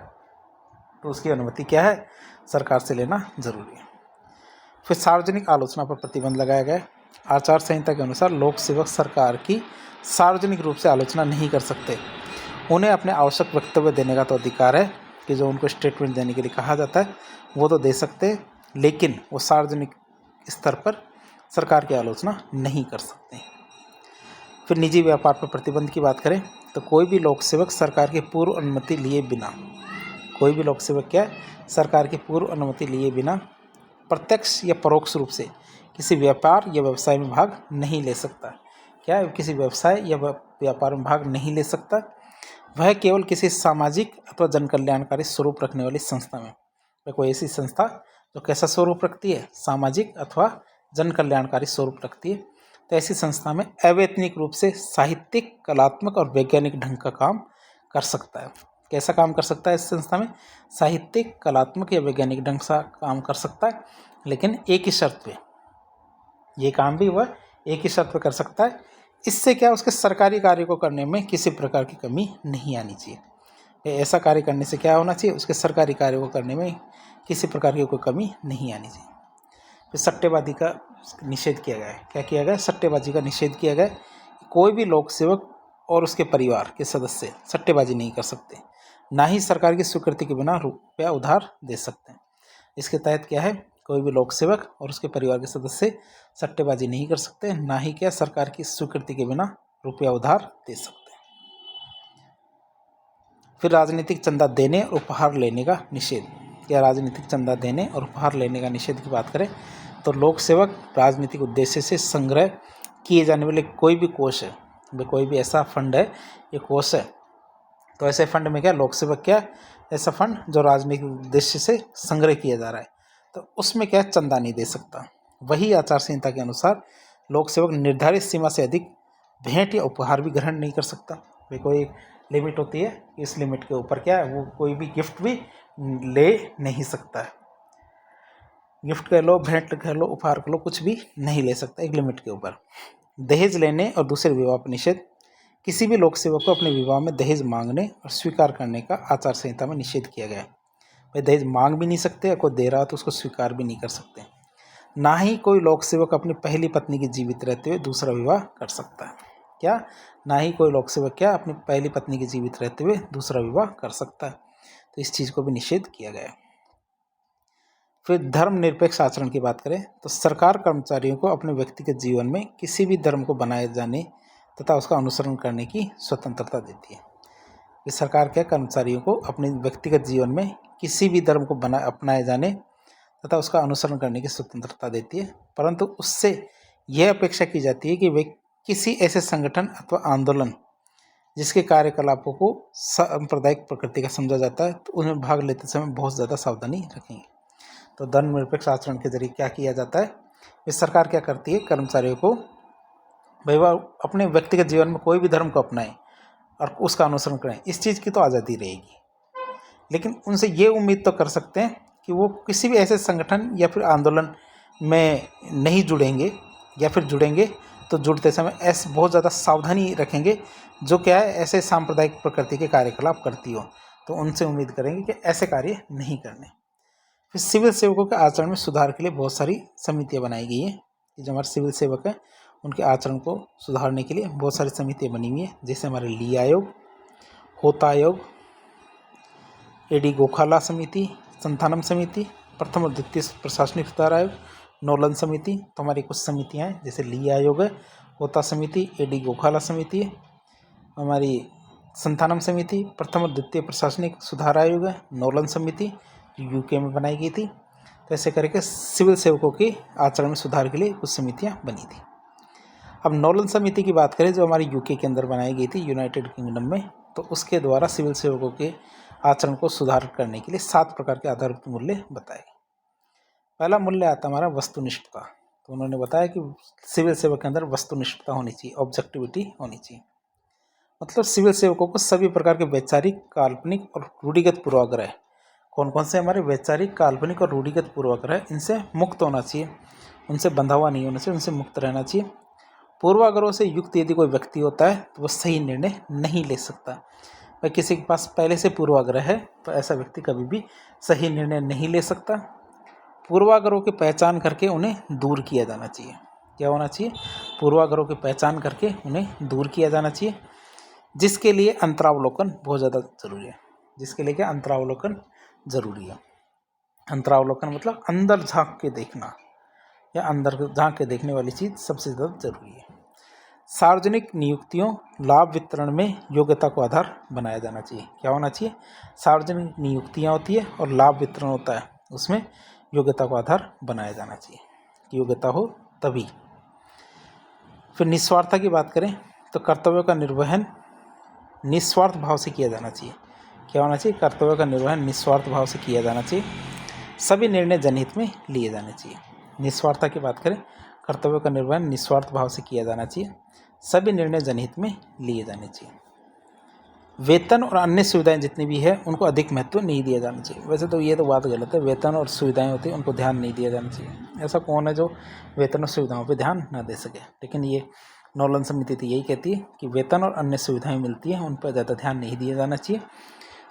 तो उसकी अनुमति क्या है? सरकार से लेना जरूरी है। फिर सार्वजनिक आलोचना पर प्रतिबंध लगाया गया है। आचार संहिता के अनुसार लोक सेवक सरकार की सार्वजनिक रूप से आलोचना नहीं कर सकते। उन्हें अपने आवश्यक वक्तव्य देने का तो अधिकार है कि जो उनको स्टेटमेंट देने के लिए कहा जाता है वो तो दे सकते हैं, लेकिन वो सार्वजनिक स्तर पर सरकार की आलोचना नहीं कर सकते। फिर निजी व्यापार पर प्रतिबंध की बात करें तो कोई भी लोक सेवक सरकार की पूर्व अनुमति लिए बिना, कोई भी लोक सेवक क्या? सरकार की पूर्व अनुमति लिए बिना प्रत्यक्ष या परोक्ष रूप से किसी व्यापार या व्यवसाय में भाग नहीं ले सकता। क्या? किसी व्यवसाय या व्यापार में भाग नहीं ले सकता। वह केवल किसी सामाजिक अथवा जन कल्याणकारी स्वरूप रखने वाली संस्था में, कोई ऐसी संस्था जो कैसा स्वरूप रखती है? सामाजिक अथवा जन कल्याणकारी स्वरूप रखती है, तो ऐसी संस्था में अवैतनिक रूप से साहित्यिक, कलात्मक और वैज्ञानिक ढंग का काम कर सकता है। कैसा काम कर सकता है? इस संस्था में साहित्यिक, कलात्मक या वैज्ञानिक ढंग से काम कर सकता है, लेकिन एक ही शर्त पे, ये काम भी वह एक ही शर्त पे कर सकता है। इससे क्या? उसके सरकारी कार्य को करने में किसी प्रकार की कमी नहीं आनी चाहिए। ऐसा कार्य करने से क्या होना चाहिए? उसके सरकारी कार्य को करने में किसी प्रकार की कोई कमी नहीं आनी चाहिए। फिर सट्टेबाजी का निषेध किया गया है। क्या किया गया? सट्टेबाजी का निषेध किया गया। कोई भी लोक सेवक और उसके परिवार के सदस्य सट्टेबाजी नहीं कर सकते, ना ही सरकार की स्वीकृति के बिना रुपया उधार दे सकते हैं। इसके तहत क्या है? कोई भी लोक सेवक और उसके परिवार के सदस्य सट्टेबाजी नहीं कर सकते, ना ही क्या सरकार की स्वीकृति के बिना रुपया उधार दे सकते हैं। फिर राजनीतिक चंदा देने और उपहार लेने का निषेध। या राजनीतिक चंदा देने और उपहार लेने का निषेध की बात करें तो लोक सेवक राजनीतिक उद्देश्य से संग्रह किए जाने वाले कोई भी कोष है, कोई भी ऐसा फंड है, ये कोष है, तो ऐसे फंड में क्या लोक सेवक क्या ऐसा फंड जो राजनीतिक उद्देश्य से संग्रह किया जा रहा है तो उसमें क्या चंदा नहीं दे सकता। वही आचार संहिता के अनुसार लोक सेवक निर्धारित सीमा से अधिक भेंट या उपहार भी ग्रहण नहीं कर सकता। वे कोई लिमिट होती है, इस लिमिट के ऊपर क्या है वो कोई भी गिफ्ट भी ले नहीं सकता है। गिफ्ट कह लो, भेंट कह लो, उपहार कह लो, कुछ भी नहीं ले सकता एक लिमिट के ऊपर। दहेज लेने और दूसरे विवाह पर निषेध। किसी भी लोक सेवक को अपने विवाह में दहेज मांगने और स्वीकार करने का आचार संहिता में निषेध किया गया है। भाई दहेज मांग भी नहीं सकते, और कोई दे रहा तो उसको स्वीकार भी नहीं कर सकते। ना ही कोई लोक सेवक अपनी पहली पत्नी की जीवित रहते हुए दूसरा विवाह कर सकता है। क्या? ना ही कोई लोक सेवक क्या अपनी पहली पत्नी की जीवित रहते हुए दूसरा विवाह कर सकता है। तो इस चीज़ को भी निषेध किया गया है। फिर धर्मनिरपेक्ष आचरण की बात करें तो सरकार कर्मचारियों को अपने व्यक्तिगत जीवन में किसी भी धर्म को बनाए जाने तथा उसका अनुसरण करने की स्वतंत्रता देती है। ये सरकार क्या कर्मचारियों को अपने व्यक्तिगत जीवन में किसी भी धर्म को अपनाए जाने तथा उसका अनुसरण करने की स्वतंत्रता देती है, परंतु उससे यह अपेक्षा की जाती है कि वे किसी ऐसे संगठन अथवा आंदोलन जिसके कार्यकलापों को सांप्रदायिक प्रकृति का समझा जाता है तो उनमें भाग लेते समय बहुत ज़्यादा सावधानी रखेंगे। तो धर्मनिरपेक्ष आचरण के जरिए क्या किया जाता है, इस सरकार क्या करती है, कर्मचारियों को भाई वह अपने व्यक्तिगत जीवन में कोई भी धर्म को अपनाएं और उसका अनुसरण करें, इस चीज़ की तो आज़ादी रहेगी। लेकिन उनसे ये उम्मीद तो कर सकते हैं कि वो किसी भी ऐसे संगठन या फिर आंदोलन में नहीं जुड़ेंगे, या फिर जुड़ेंगे तो जुड़ते समय ऐसे बहुत ज़्यादा सावधानी रखेंगे जो क्या है ऐसे सांप्रदायिक प्रकृति के कार्यकलाप करती हो, तो उनसे उम्मीद करेंगे कि ऐसे कार्य नहीं करने। फिर सिविल सेवकों के आचरण में सुधार के लिए बहुत सारी समितियाँ बनाई गई हैं। जो हमारे सिविल सेवक हैं उनके आचरण को सुधारने के लिए बहुत सारी समितियाँ बनी हुई हैं, जैसे हमारे ली आयोग, होता आयोग, एडी गोखाला समिति, संथानम समिति, प्रथम और द्वितीय प्रशासनिक सुधार आयोग, नोलन समिति। तो हमारी कुछ समितियाँ हैं, जैसे ली आयोग है, होता समिति, एडी गोखाला समिति है, हमारी संथानम समिति, प्रथम और द्वितीय प्रशासनिक सुधार आयोग है, नोलन समिति जो यूके में बनाई गई थी। तो ऐसे करके सिविल सेवकों के आचरण में सुधार के लिए कुछ समितियाँ बनी थी। अब नोलन समिति की बात करें जो हमारी यूके के अंदर बनाई गई थी, यूनाइटेड किंगडम में, तो उसके द्वारा सिविल सेवकों के आचरण को सुधार करने के लिए 7 प्रकार के आधारभूत मूल्य बताए। पहला मूल्य आता हमारा वस्तुनिष्ठता। तो उन्होंने बताया कि सिविल सेवक के अंदर वस्तुनिष्ठता होनी चाहिए, ऑब्जेक्टिविटी होनी चाहिए। मतलब सिविल सेवकों को सभी प्रकार के वैचारिक, काल्पनिक और रूढ़िगत पूर्वाग्रह, कौन कौन से हमारे वैचारिक, काल्पनिक और रूढ़िगत पूर्वाग्रह, इनसे मुक्त होना चाहिए, उनसे बंधा हुआ नहीं होना चाहिए, उनसे मुक्त रहना चाहिए। पूर्वाग्रहों से युक्त यदि कोई व्यक्ति होता है तो वह सही निर्णय नहीं ले सकता। भाई किसी के पास पहले से पूर्वाग्रह है तो ऐसा व्यक्ति कभी भी सही निर्णय नहीं ले सकता। पूर्वाग्रहों की पहचान करके उन्हें दूर किया जाना चाहिए। क्या होना चाहिए? पूर्वाग्रहों की पहचान करके उन्हें दूर किया जाना चाहिए, जिसके लिए अंतरावलोकन बहुत ज़्यादा जरूरी है। जिसके लिए क्या? अंतरावलोकन जरूरी है। अंतरावलोकन मतलब अंदर झांक के देखना, या अंदर झांक के देखने वाली चीज़ सबसे ज़्यादा जरूरी है। सार्वजनिक नियुक्तियों, लाभ वितरण में योग्यता को आधार बनाया जाना चाहिए। क्या होना चाहिए? सार्वजनिक नियुक्तियाँ होती है और लाभ वितरण होता है, उसमें योग्यता को आधार बनाया जाना चाहिए, योग्यता हो तभी। फिर निस्वार्थता की बात करें तो कर्तव्यों का निर्वहन निस्वार्थ भाव से किया जाना चाहिए। क्या होना चाहिए? कर्तव्यों का निर्वहन निस्वार्थ भाव से किया जाना चाहिए। सभी निर्णय जनहित में लिए जाने चाहिए। निस्वार्थता की बात करें, कर्तव्यों का निर्वहन निस्वार्थ भाव से किया जाना चाहिए, सभी निर्णय जनहित में लिए जाने चाहिए। वेतन और अन्य सुविधाएं जितनी भी है उनको अधिक महत्व नहीं दिया जाना चाहिए। वैसे तो ये तो बात गलत है, वेतन और सुविधाएं होती है उनको ध्यान नहीं दिया जाना चाहिए। ऐसा कौन है जो वेतन और सुविधाओं पर ध्यान ना दे सके? लेकिन ये नोलन समिति तो यही कहती है कि वेतन और अन्य सुविधाएं मिलती हैं उन पर ज़्यादा ध्यान नहीं दिया जाना चाहिए।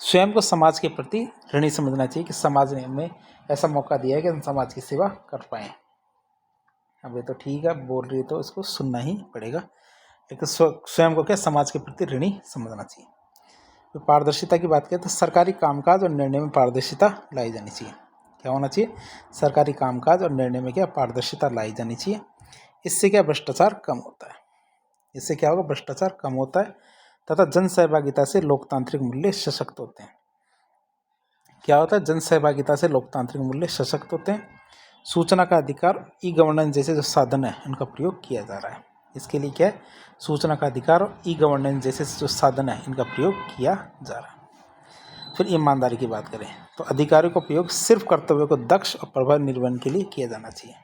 स्वयं को समाज के प्रति ऋणी समझना चाहिए कि समाज ने हमें ऐसा मौका दिया है कि हम समाज की सेवा कर पाएँ। अब ये तो ठीक है, बोल रही है तो इसको सुनना ही पड़ेगा, लेकिन स्वयं को क्या समाज के प्रति ऋणी समझना चाहिए। तो पारदर्शिता की बात करें तो सरकारी कामकाज और निर्णय में पारदर्शिता लाई जानी चाहिए। क्या होना चाहिए? सरकारी कामकाज और निर्णय में क्या? पारदर्शिता लाई जानी चाहिए। इससे क्या? भ्रष्टाचार कम होता है। इससे क्या होगा? भ्रष्टाचार कम होता है तथा जन सहभागिता से लोकतांत्रिक मूल्य सशक्त होते हैं। क्या होता है? जन सहभागिता से लोकतांत्रिक मूल्य सशक्त होते हैं। सूचना का अधिकार, ई गवर्नेंस जैसे जो साधन है उनका प्रयोग किया जा रहा है। इसके लिए क्या है? सूचना का अधिकार और ई गवर्नेंस जैसे जो साधन है इनका प्रयोग किया जा रहा है। फिर ईमानदारी की बात करें तो अधिकारियों का प्रयोग सिर्फ कर्तव्यों को दक्ष और प्रभावी निर्वहन के लिए किया जाना चाहिए।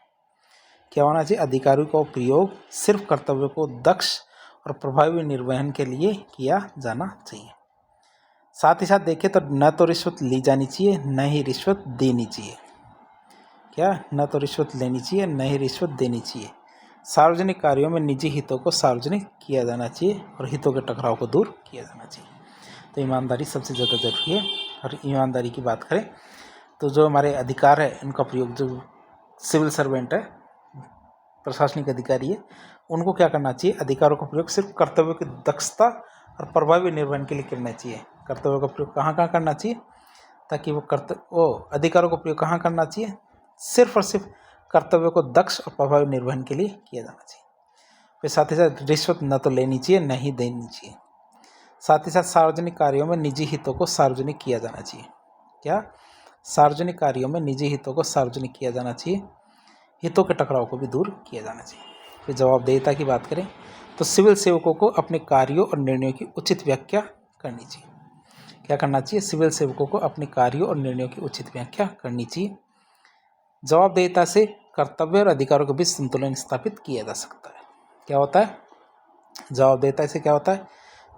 क्या होना चाहिए? अधिकारियों का प्रयोग सिर्फ कर्तव्यों को दक्ष और प्रभावी निर्वहन के लिए किया जाना चाहिए। साथ ही साथ देखें तो न तो रिश्वत ली जानी चाहिए न ही रिश्वत देनी चाहिए। क्या? न तो रिश्वत लेनी चाहिए न ही रिश्वत देनी चाहिए। सार्वजनिक कार्यों में निजी हितों को सार्वजनिक किया जाना चाहिए और हितों के टकराव को दूर किया जाना चाहिए। तो ईमानदारी सबसे ज़्यादा जरूरी है। और ईमानदारी की बात करें तो जो हमारे अधिकार है उनका प्रयोग, जो सिविल सर्वेंट है, प्रशासनिक अधिकारी है, उनको क्या करना चाहिए, अधिकारों का प्रयोग सिर्फ कर्तव्यों की दक्षता और प्रभावी निर्वहन के लिए करना चाहिए। कर्तव्यों का प्रयोग कहाँ कहाँ करना चाहिए, ताकि वो अधिकारों का प्रयोग कहाँ करना चाहिए, सिर्फ और सिर्फ कर्तव्यों को दक्ष और प्रभावी निर्वहन के लिए किया जाना चाहिए। फिर साथ ही साथ रिश्वत न तो लेनी चाहिए न ही देनी चाहिए। साथ ही साथ सार्वजनिक कार्यों में निजी हितों को सार्वजनिक किया जाना चाहिए। क्या? सार्वजनिक कार्यों में निजी हितों को सार्वजनिक किया जाना चाहिए, हितों के टकराव को भी दूर किया जाना चाहिए। फिर जवाबदेहिता की बात करें तो सिविल सेवकों को अपने कार्यों और निर्णयों की उचित व्याख्या करनी चाहिए। क्या करना चाहिए? सिविल सेवकों को अपने कार्यों और निर्णयों की उचित व्याख्या करनी चाहिए। जवाबदेहिता से कर्तव्य और अधिकारों के बीच संतुलन स्थापित किया जा सकता है। क्या होता है? जवाबदेहिता से क्या होता है?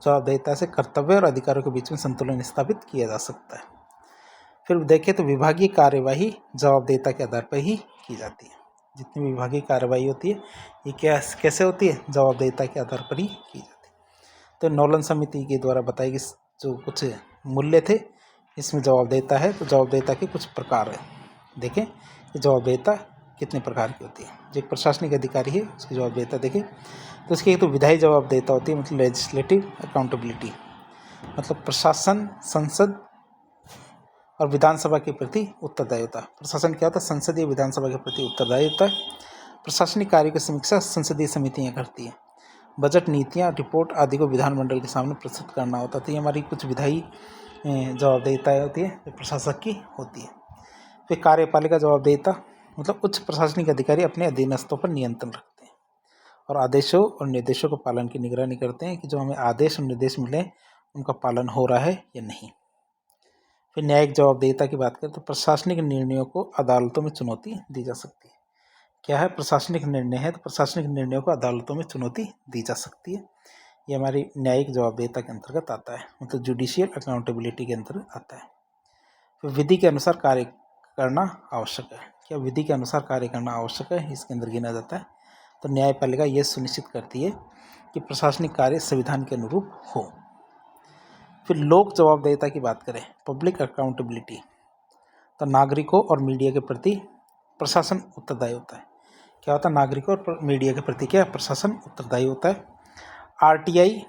जवाबदेहिता से कर्तव्य और अधिकारों के बीच में संतुलन स्थापित किया जा सकता है। फिर देखें तो विभागीय कार्यवाही जवाबदेहिता के आधार पर ही की जाती है। जितनी विभागीय कार्यवाही होती है ये कैसे होती है? जवाबदेहिता के आधार पर ही की जाती है। तो नोलन समिति के द्वारा बताई गई जो कुछ मूल्य थे इसमें जवाबदेहिता है। तो जवाबदेहिता के कुछ प्रकार है। देखें कि जवाबदेहिता कितने प्रकार की होती है। जो एक प्रशासनिक अधिकारी है उसकी जवाबदेहिता देखें तो उसकी एक तो विधायी जवाबदेहिता होती है, मतलब लेजिस्लेटिव अकाउंटेबिलिटी, मतलब प्रशासन, संसद और विधानसभा के प्रति उत्तरदायी होता है। प्रशासन क्या होता है? संसदीय विधानसभा के प्रति उत्तरदायी होता है। प्रशासनिक कार्य की समीक्षा संसदीय समितियां करती हैं। बजट, नीतियां, रिपोर्ट आदि को विधानमंडल के सामने प्रस्तुत करना होता है। तो ये हमारी कुछ विधायी जवाबदेहिता होती है जो प्रशासक की होती है। फिर कार्यपालिका जवाबदेहिता, मतलब उच्च प्रशासनिक अधिकारी अपने अधीनस्थों पर नियंत्रण रखते हैं और आदेशों और निर्देशों के पालन की निगरानी करते हैं कि जो हमें आदेश और निर्देश मिले उनका पालन हो रहा है या नहीं। फिर न्यायिक जवाबदेहिता की बात करें तो प्रशासनिक निर्णयों को अदालतों में चुनौती दी जा सकती है। क्या है? प्रशासनिक निर्णय है तो प्रशासनिक निर्णयों को अदालतों में चुनौती दी जा सकती है। ये हमारी न्यायिक जवाबदेहिता के अंतर्गत आता है, मतलब जुडिशियल अकाउंटेबिलिटी के अंतर्गत आता है। फिर विधि के अनुसार कार्य करना आवश्यक है। क्या विधि के अनुसार कार्य करना आवश्यक है? इसके अंदर गिना जाता है। तो न्यायपालिका ये सुनिश्चित करती है कि प्रशासनिक कार्य संविधान के अनुरूप हो। फिर लोक जवाबदेहिता की बात करें, पब्लिक अकाउंटेबिलिटी, तो नागरिकों और मीडिया के प्रति प्रशासन उत्तरदायी होता है। क्या होता है? नागरिकों और मीडिया के प्रति क्या? प्रशासन उत्तरदायी होता है। आरटीआई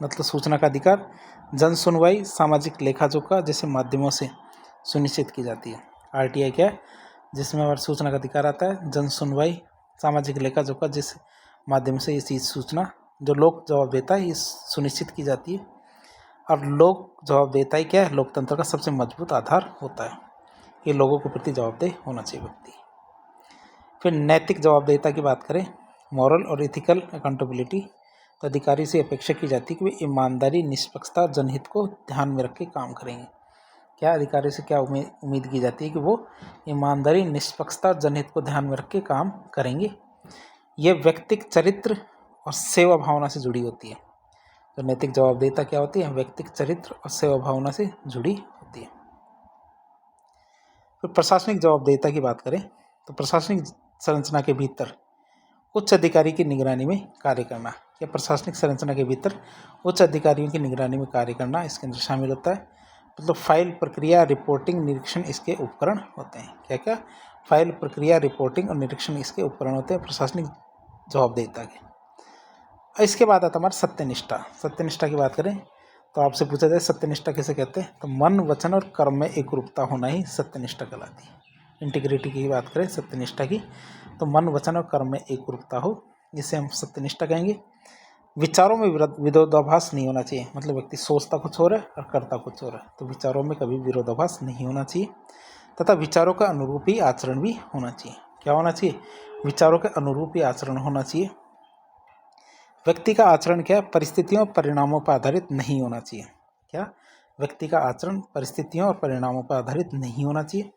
मतलब सूचना का अधिकार, जन सुनवाई, सामाजिक लेखा जोखा जैसे माध्यमों से सुनिश्चित की जाती है। आरटीआई क्या है? जिसमें हमारा सूचना का अधिकार आता है, जन सुनवाई, सामाजिक लेखा जोखा जिस माध्यम से ये चीज़ सूचना जो लोक जवाबदेहिता है ये सुनिश्चित की जाती है। और लोक जवाबदेहिता ही क्या है? लोकतंत्र का सबसे मजबूत आधार होता है। ये लोगों के प्रति जवाबदेह होना चाहिए व्यक्ति। फिर नैतिक जवाबदेहिता की बात करें, मॉरल और एथिकल अकाउंटेबिलिटी, तो अधिकारी से अपेक्षा की जाती है कि वे ईमानदारी, निष्पक्षता, जनहित को ध्यान में रख के काम करेंगे। क्या अधिकारी से क्या उम्मीद की जाती है? कि वो ईमानदारी, निष्पक्षता, जनहित को ध्यान में रख के काम करेंगे। ये व्यक्तिक चरित्र और सेवा भावना से जुड़ी होती है। तो नैतिक जवाबदेहिता क्या होती है? व्यक्तिक चरित्र और सेवा भावना से जुड़ी होती है। फिर प्रशासनिक जवाबदेहिता की बात करें तो प्रशासनिक संरचना के भीतर उच्च अधिकारी की निगरानी में कार्य करना, या प्रशासनिक संरचना के भीतर उच्च अधिकारियों की निगरानी में कार्य करना इसके अंदर शामिल होता है। मतलब फाइल प्रक्रिया, रिपोर्टिंग, निरीक्षण इसके उपकरण होते हैं। क्या क्या? फाइल प्रक्रिया, रिपोर्टिंग और निरीक्षण इसके उपकरण होते हैं प्रशासनिक जवाबदेहिता के। इसके बाद आता हमारा सत्यनिष्ठा। सत्यनिष्ठा की बात करें तो आपसे पूछा जाए सत्यनिष्ठा किसे कहते हैं? तो मन, वचन और कर्म में एकरूपता होना ही सत्यनिष्ठा कहलाती है। इंटीग्रिटी की बात करें सत्यनिष्ठा की तो मन, वचन और कर्म में एकरूपता हो, इसे हम सत्यनिष्ठा कहेंगे। विचारों में विरोधाभास नहीं होना चाहिए, मतलब व्यक्ति सोचता कुछ और है और करता कुछ और है, तो विचारों में कभी विरोधाभास नहीं होना चाहिए। तथा विचारों का अनुरूप ही आचरण भी होना चाहिए। क्या होना चाहिए? विचारों के अनुरूप ही आचरण होना चाहिए। व्यक्ति का आचरण क्या? परिस्थितियों और परिणामों पर आधारित नहीं होना चाहिए। क्या? व्यक्ति का आचरण परिस्थितियों और परिणामों पर आधारित नहीं होना चाहिए।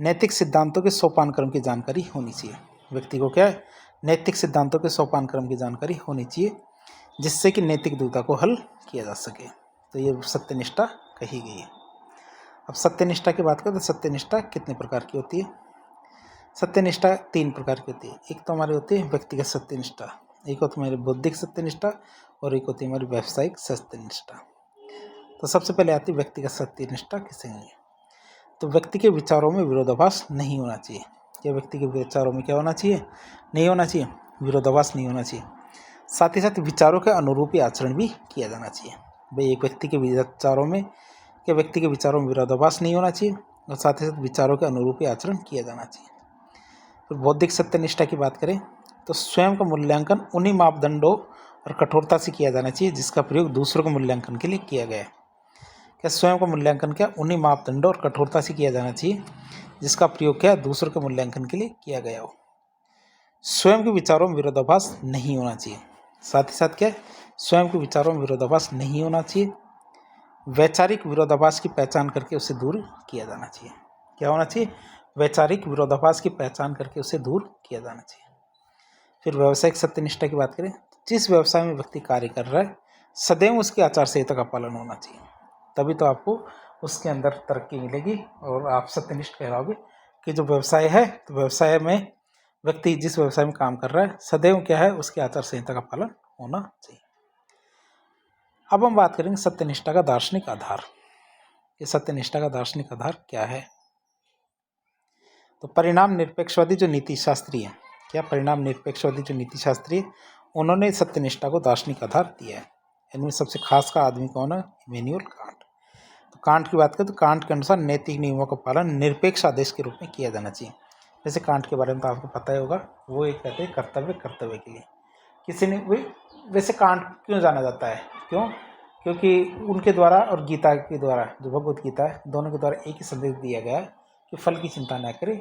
नैतिक सिद्धांतों के सोपान क्रम की जानकारी होनी चाहिए। व्यक्ति को क्या है? नैतिक सिद्धांतों के सोपान क्रम की जानकारी होनी चाहिए जिससे कि नैतिक दुविधा को हल किया जा सके। तो ये सत्यनिष्ठा कही गई है। अब सत्यनिष्ठा की बात करें तो सत्यनिष्ठा कितने प्रकार की होती है? सत्यनिष्ठा 3 प्रकार की होती है। एक तो हमारी होती है व्यक्तिगत सत्यनिष्ठा, एक होती है हमारी बौद्धिक सत्यनिष्ठा और एक होती है हमारी व्यावसायिक सत्यनिष्ठा। तो सबसे पहले आती है व्यक्तिगत सत्यनिष्ठा किसे है। तो व्यक्ति के विचारों में विरोधाभास नहीं होना चाहिए। क्या व्यक्ति के विचारों में क्या होना चाहिए? नहीं होना चाहिए, विरोधाभास नहीं होना चाहिए। साथ ही साथ विचारों के अनुरूप ही आचरण भी किया जाना चाहिए। भाई एक व्यक्ति के विचारों में विरोधाभास नहीं होना चाहिए और साथ ही साथ विचारों के अनुरूप ही आचरण किया जाना चाहिए। फिर बौद्धिक सत्यनिष्ठा की बात करें तो स्वयं का मूल्यांकन उन्हीं मापदंडों और कठोरता से किया जाना चाहिए जिसका प्रयोग दूसरों के मूल्यांकन के लिए किया गया है। क्या स्वयं का मूल्यांकन क्या उन्हीं मापदंडों और कठोरता से किया जाना चाहिए जिसका प्रयोग क्या दूसरों के मूल्यांकन के लिए किया गया हो। स्वयं के विचारों में विरोधाभास नहीं होना चाहिए। साथ ही साथ क्या स्वयं के विचारों में विरोधाभास नहीं होना चाहिए। वैचारिक विरोधाभास की पहचान करके उसे दूर किया जाना चाहिए। क्या होना चाहिए? वैचारिक विरोधाभास की पहचान करके उसे दूर किया जाना चाहिए। फिर व्यावसायिक सत्यनिष्ठा की बात करें, जिस व्यवसाय में व्यक्ति कार्य कर रहा है सदैव उसकी आचार संहिता का पालन होना चाहिए, तभी तो आपको उसके अंदर तरक्की मिलेगी और आप सत्यनिष्ठ कहलाओगे कि जो व्यवसाय है तो व्यवसाय में व्यक्ति जिस व्यवसाय में काम कर रहा है सदैव क्या है उसकी आचार संहिता का पालन होना चाहिए। अब हम बात करेंगे सत्यनिष्ठा का दार्शनिक आधार। ये सत्यनिष्ठा का दार्शनिक आधार क्या है? तो परिणाम निरपेक्षवादी जो नीति शास्त्री है, क्या परिणाम निरपेक्षवादी जो नीति शास्त्री है उन्होंने सत्यनिष्ठा को दार्शनिक आधार दिया है। इनमें सबसे खास का आदमी कौन है? Immanuel Kant. तो कांट की बात करें तो कांट के अनुसार नैतिक नियमों का पालन निरपेक्ष आदेश के रूप में किया जाना चाहिए। जैसे कांट के बारे में तो आपको पता ही होगा, वो एक कहते हैं कर्तव्य के लिए। किसी ने वैसे कांट क्यों जाना जाता है? क्योंकि उनके द्वारा और गीता के द्वारा जो भगवत गीता है दोनों के द्वारा एक ही संदेश दिया गया है कि फल की चिंता न करें,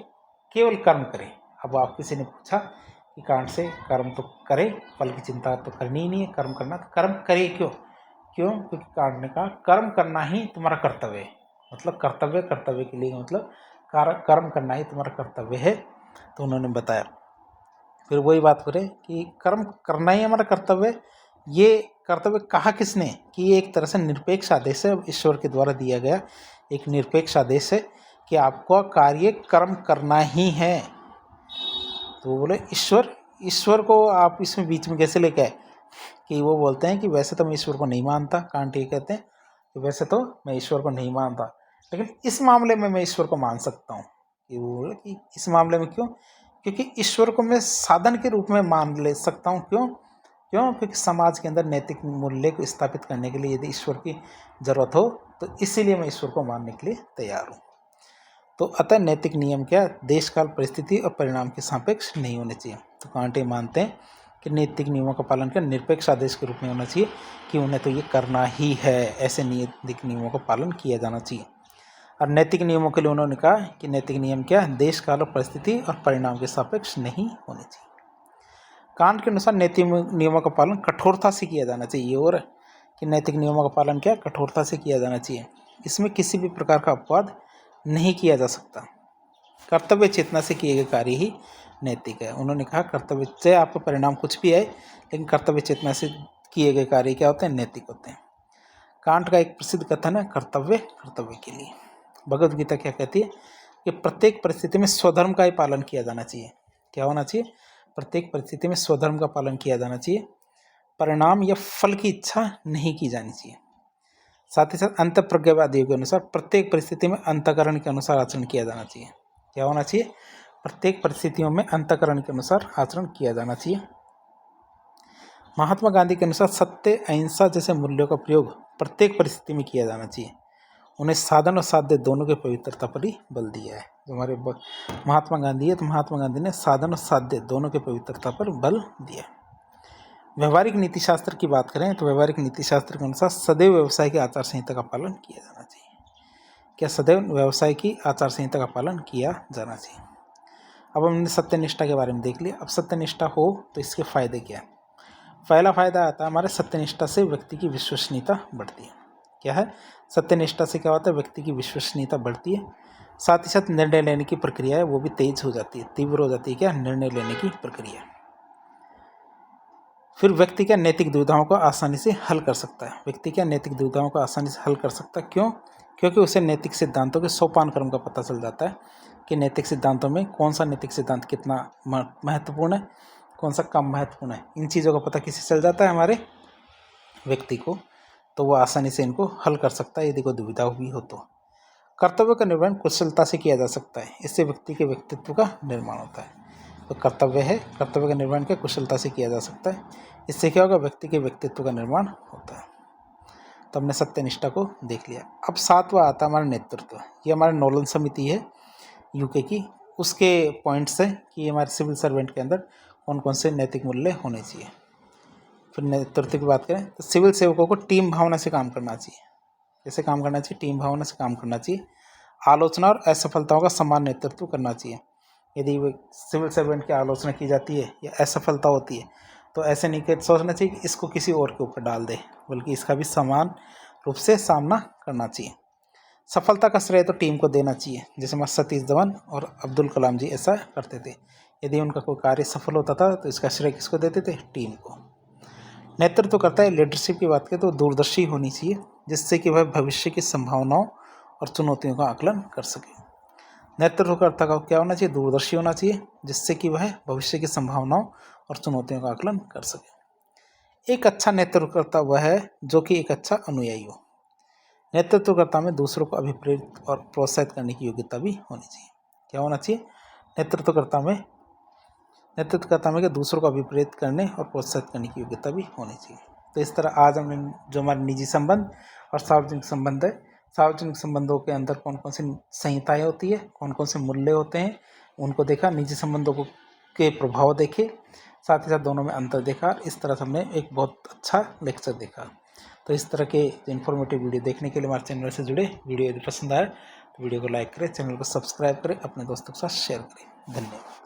केवल कर्म करें। अब आप किसी ने पूछा कि कांट से कर्म तो करे, फल की चिंता तो करनी ही नहीं है, कर्म करना, तो कर्म करे क्योंकि कांट ने कहा कर्म करना ही तुम्हारा कर्तव्य है। मतलब कर्तव्य के लिए मतलब कर्म करना ही तुम्हारा कर्तव्य है, तो उन्होंने बताया। फिर वही बात करें कि कर्म करना ही हमारा कर्तव्य। ये कर्तव्य कहा किसने कि ये एक तरह से निरपेक्ष आदेश है, ईश्वर के द्वारा दिया गया एक निरपेक्ष आदेश है कि आपको कार्य कर्म करना ही है। तो वो बोले ईश्वर को आप इसमें बीच में कैसे लेके आए? कि वो बोलते हैं कि वैसे तो मैं ईश्वर को नहीं मानता, कांट ये कहते हैं कि वैसे तो मैं ईश्वर को नहीं मानता, लेकिन इस मामले में मैं ईश्वर को मान सकता हूँ। कि वो बोले कि इस मामले में क्यों? क्योंकि ईश्वर को मैं साधन के रूप में मान ले सकता हूँ। क्योंकि समाज के अंदर नैतिक मूल्य को स्थापित करने के लिए यदि ईश्वर की जरूरत हो तो इसीलिए मैं ईश्वर को मानने के लिए तैयार हूँ। तो अतः नैतिक नियम क्या देश काल परिस्थिति और परिणाम के सापेक्ष नहीं होने चाहिए। तो कांटे मानते हैं कि नैतिक नियमों का पालन कर निरपेक्ष आदेश के रूप में होना चाहिए कि उन्हें तो ये करना ही है, ऐसे नैतिक नियमों का पालन किया जाना चाहिए। और नैतिक नियमों के लिए उन्होंने कहा कि नैतिक नियम क्या देश काल और परिस्थिति और परिणाम के सापेक्ष नहीं होने चाहिए। कांट के अनुसार नैतिक नियमों का पालन कठोरता से किया जाना चाहिए, और कि नैतिक नियमों का पालन क्या कठोरता से किया जाना चाहिए। इसमें किसी भी प्रकार का अपवाद नहीं किया जा सकता। कर्तव्य चेतना से किए गए कार्य ही नैतिक है। उन्होंने कहा कर्तव्य से आपको परिणाम कुछ भी आए, लेकिन कर्तव्य चेतना से किए गए कार्य क्या होते हैं? नैतिक होते हैं। कांट का एक प्रसिद्ध कथन है कर्तव्य के लिए। भगवद गीता क्या कहती है कि प्रत्येक परिस्थिति में स्वधर्म का ही पालन किया जाना चाहिए। क्या होना चाहिए? प्रत्येक परिस्थिति में स्वधर्म का पालन किया जाना चाहिए। परिणाम या फल की इच्छा नहीं की जानी चाहिए। साथ ही साथ अंत प्रज्ञावादियों के अनुसार प्रत्येक परिस्थिति में अंतःकरण के अनुसार आचरण किया जाना चाहिए। क्या होना चाहिए? प्रत्येक परिस्थितियों में अंतःकरण के अनुसार आचरण किया जाना चाहिए। महात्मा गांधी के अनुसार सत्य अहिंसा जैसे मूल्यों का प्रयोग प्रत्येक परिस्थिति में किया जाना चाहिए। उन्हें साधन और साध्य दोनों के पवित्रता पर ही बल दिया है। जो हमारे महात्मा गांधी है तो महात्मा गांधी ने साधन और साध्य दोनों के पवित्रता पर बल दिया। व्यवहारिक नीति शास्त्र की बात करें तो व्यवहारिक नीति शास्त्र के अनुसार सदैव व्यवसाय की आचार संहिता का पालन किया जाना चाहिए। क्या सदैव व्यवसाय की आचार संहिता का पालन किया जाना चाहिए। अब हमने सत्यनिष्ठा के बारे में देख लिया। अब सत्यनिष्ठा हो तो इसके फायदे क्या है? पहला फायदा आता है हमारे सत्यनिष्ठा से व्यक्ति की विश्वसनीयता बढ़ती है। क्या है? सत्यनिष्ठा से क्या होता है? व्यक्ति की विश्वसनीयता बढ़ती है। साथ ही साथ निर्णय लेने की प्रक्रिया है वो भी तेज हो जाती है, तीव्र हो जाती है। क्या? निर्णय लेने की प्रक्रिया। फिर व्यक्ति क्या नैतिक दुविधाओं को आसानी से हल कर सकता है। व्यक्ति क्या नैतिक दुविधाओं को आसानी से हल कर सकता है। क्यों? क्योंकि उसे नैतिक सिद्धांतों के सोपान क्रम का पता चल जाता है। कि नैतिक सिद्धांतों में कौन सा नैतिक सिद्धांत कितना महत्वपूर्ण है, कौन सा कम महत्वपूर्ण है। इन चीज़ों का पता किसी चल जाता है हमारे व्यक्ति को, तो वो आसानी से इनको हल कर सकता है यदि कोई दुविधा भी हो तो। कर्तव्य का निर्वहन कुशलता से किया जा सकता है, इससे व्यक्ति के व्यक्तित्व का निर्माण होता है। तो कर्तव्य है, कर्तव्य का निर्वहन क्या कुशलता से किया जा सकता है, इससे क्या होगा, व्यक्ति के व्यक्तित्व का निर्माण होता है। तो हमने सत्यनिष्ठा को देख लिया। अब 7वां आता है हमारा नेतृत्व। ये हमारा नोलन समिति है यूके की, उसके पॉइंट्स है कि हमारे सिविल सर्वेंट के अंदर कौन कौन से नैतिक मूल्य होने चाहिए। फिर नेतृत्व की बात करें तो सिविल सेवकों को टीम भावना से काम करना चाहिए। कैसे काम करना चाहिए, टीम भावना से काम करना चाहिए। आलोचना और असफलताओं का समान नेतृत्व करना चाहिए। यदि वो सिविल सर्वेंट की आलोचना की जाती है या असफलता होती है तो ऐसे नहीं सोचना चाहिए कि इसको किसी और के ऊपर डाल दे, बल्कि इसका भी समान रूप से सामना करना चाहिए। सफलता का श्रेय तो टीम को देना चाहिए, जैसे हमारे सतीश धवन और अब्दुल कलाम जी ऐसा करते थे। यदि उनका कोई कार्य सफल होता था तो इसका श्रेय किसको देते थे, टीम को। नेतृत्व करता है, लीडरशिप की बात करें तो दूरदर्शी होनी चाहिए, जिससे कि वह भविष्य की संभावनाओं और चुनौतियों का आकलन कर सके। नेतृत्वकर्ता का क्या होना चाहिए, दूरदर्शी होना चाहिए, जिससे कि वह भविष्य की संभावनाओं और चुनौतियों का आकलन कर सके। एक अच्छा नेतृत्वकर्ता वह है जो कि एक अच्छा अनुयायी हो। नेतृत्वकर्ता में दूसरों को अभिप्रेरित और प्रोत्साहित करने की योग्यता भी होनी चाहिए। क्या होना चाहिए, नेतृत्वकर्ता में क्या दूसरों को अभिप्रेरित करने और प्रोत्साहित करने की योग्यता भी होनी चाहिए। तो इस तरह आज हमने जो हमारे निजी संबंध और सार्वजनिक संबंध है, सार्वजनिक संबंधों के अंदर कौन कौन सी संहिताएं होती है, कौन कौन से मूल्य होते हैं, उनको देखा। निजी संबंधों को के प्रभाव देखे, साथ ही साथ दोनों में अंतर देखा। इस तरह से हमने एक बहुत अच्छा लेक्चर देखा। तो इस तरह के इन्फॉर्मेटिव वीडियो देखने के लिए हमारे चैनल से जुड़े। वीडियो यदि पसंद आए तो वीडियो को लाइक करें, चैनल को सब्सक्राइब करें, अपने दोस्तों के साथ शेयर करें। धन्यवाद।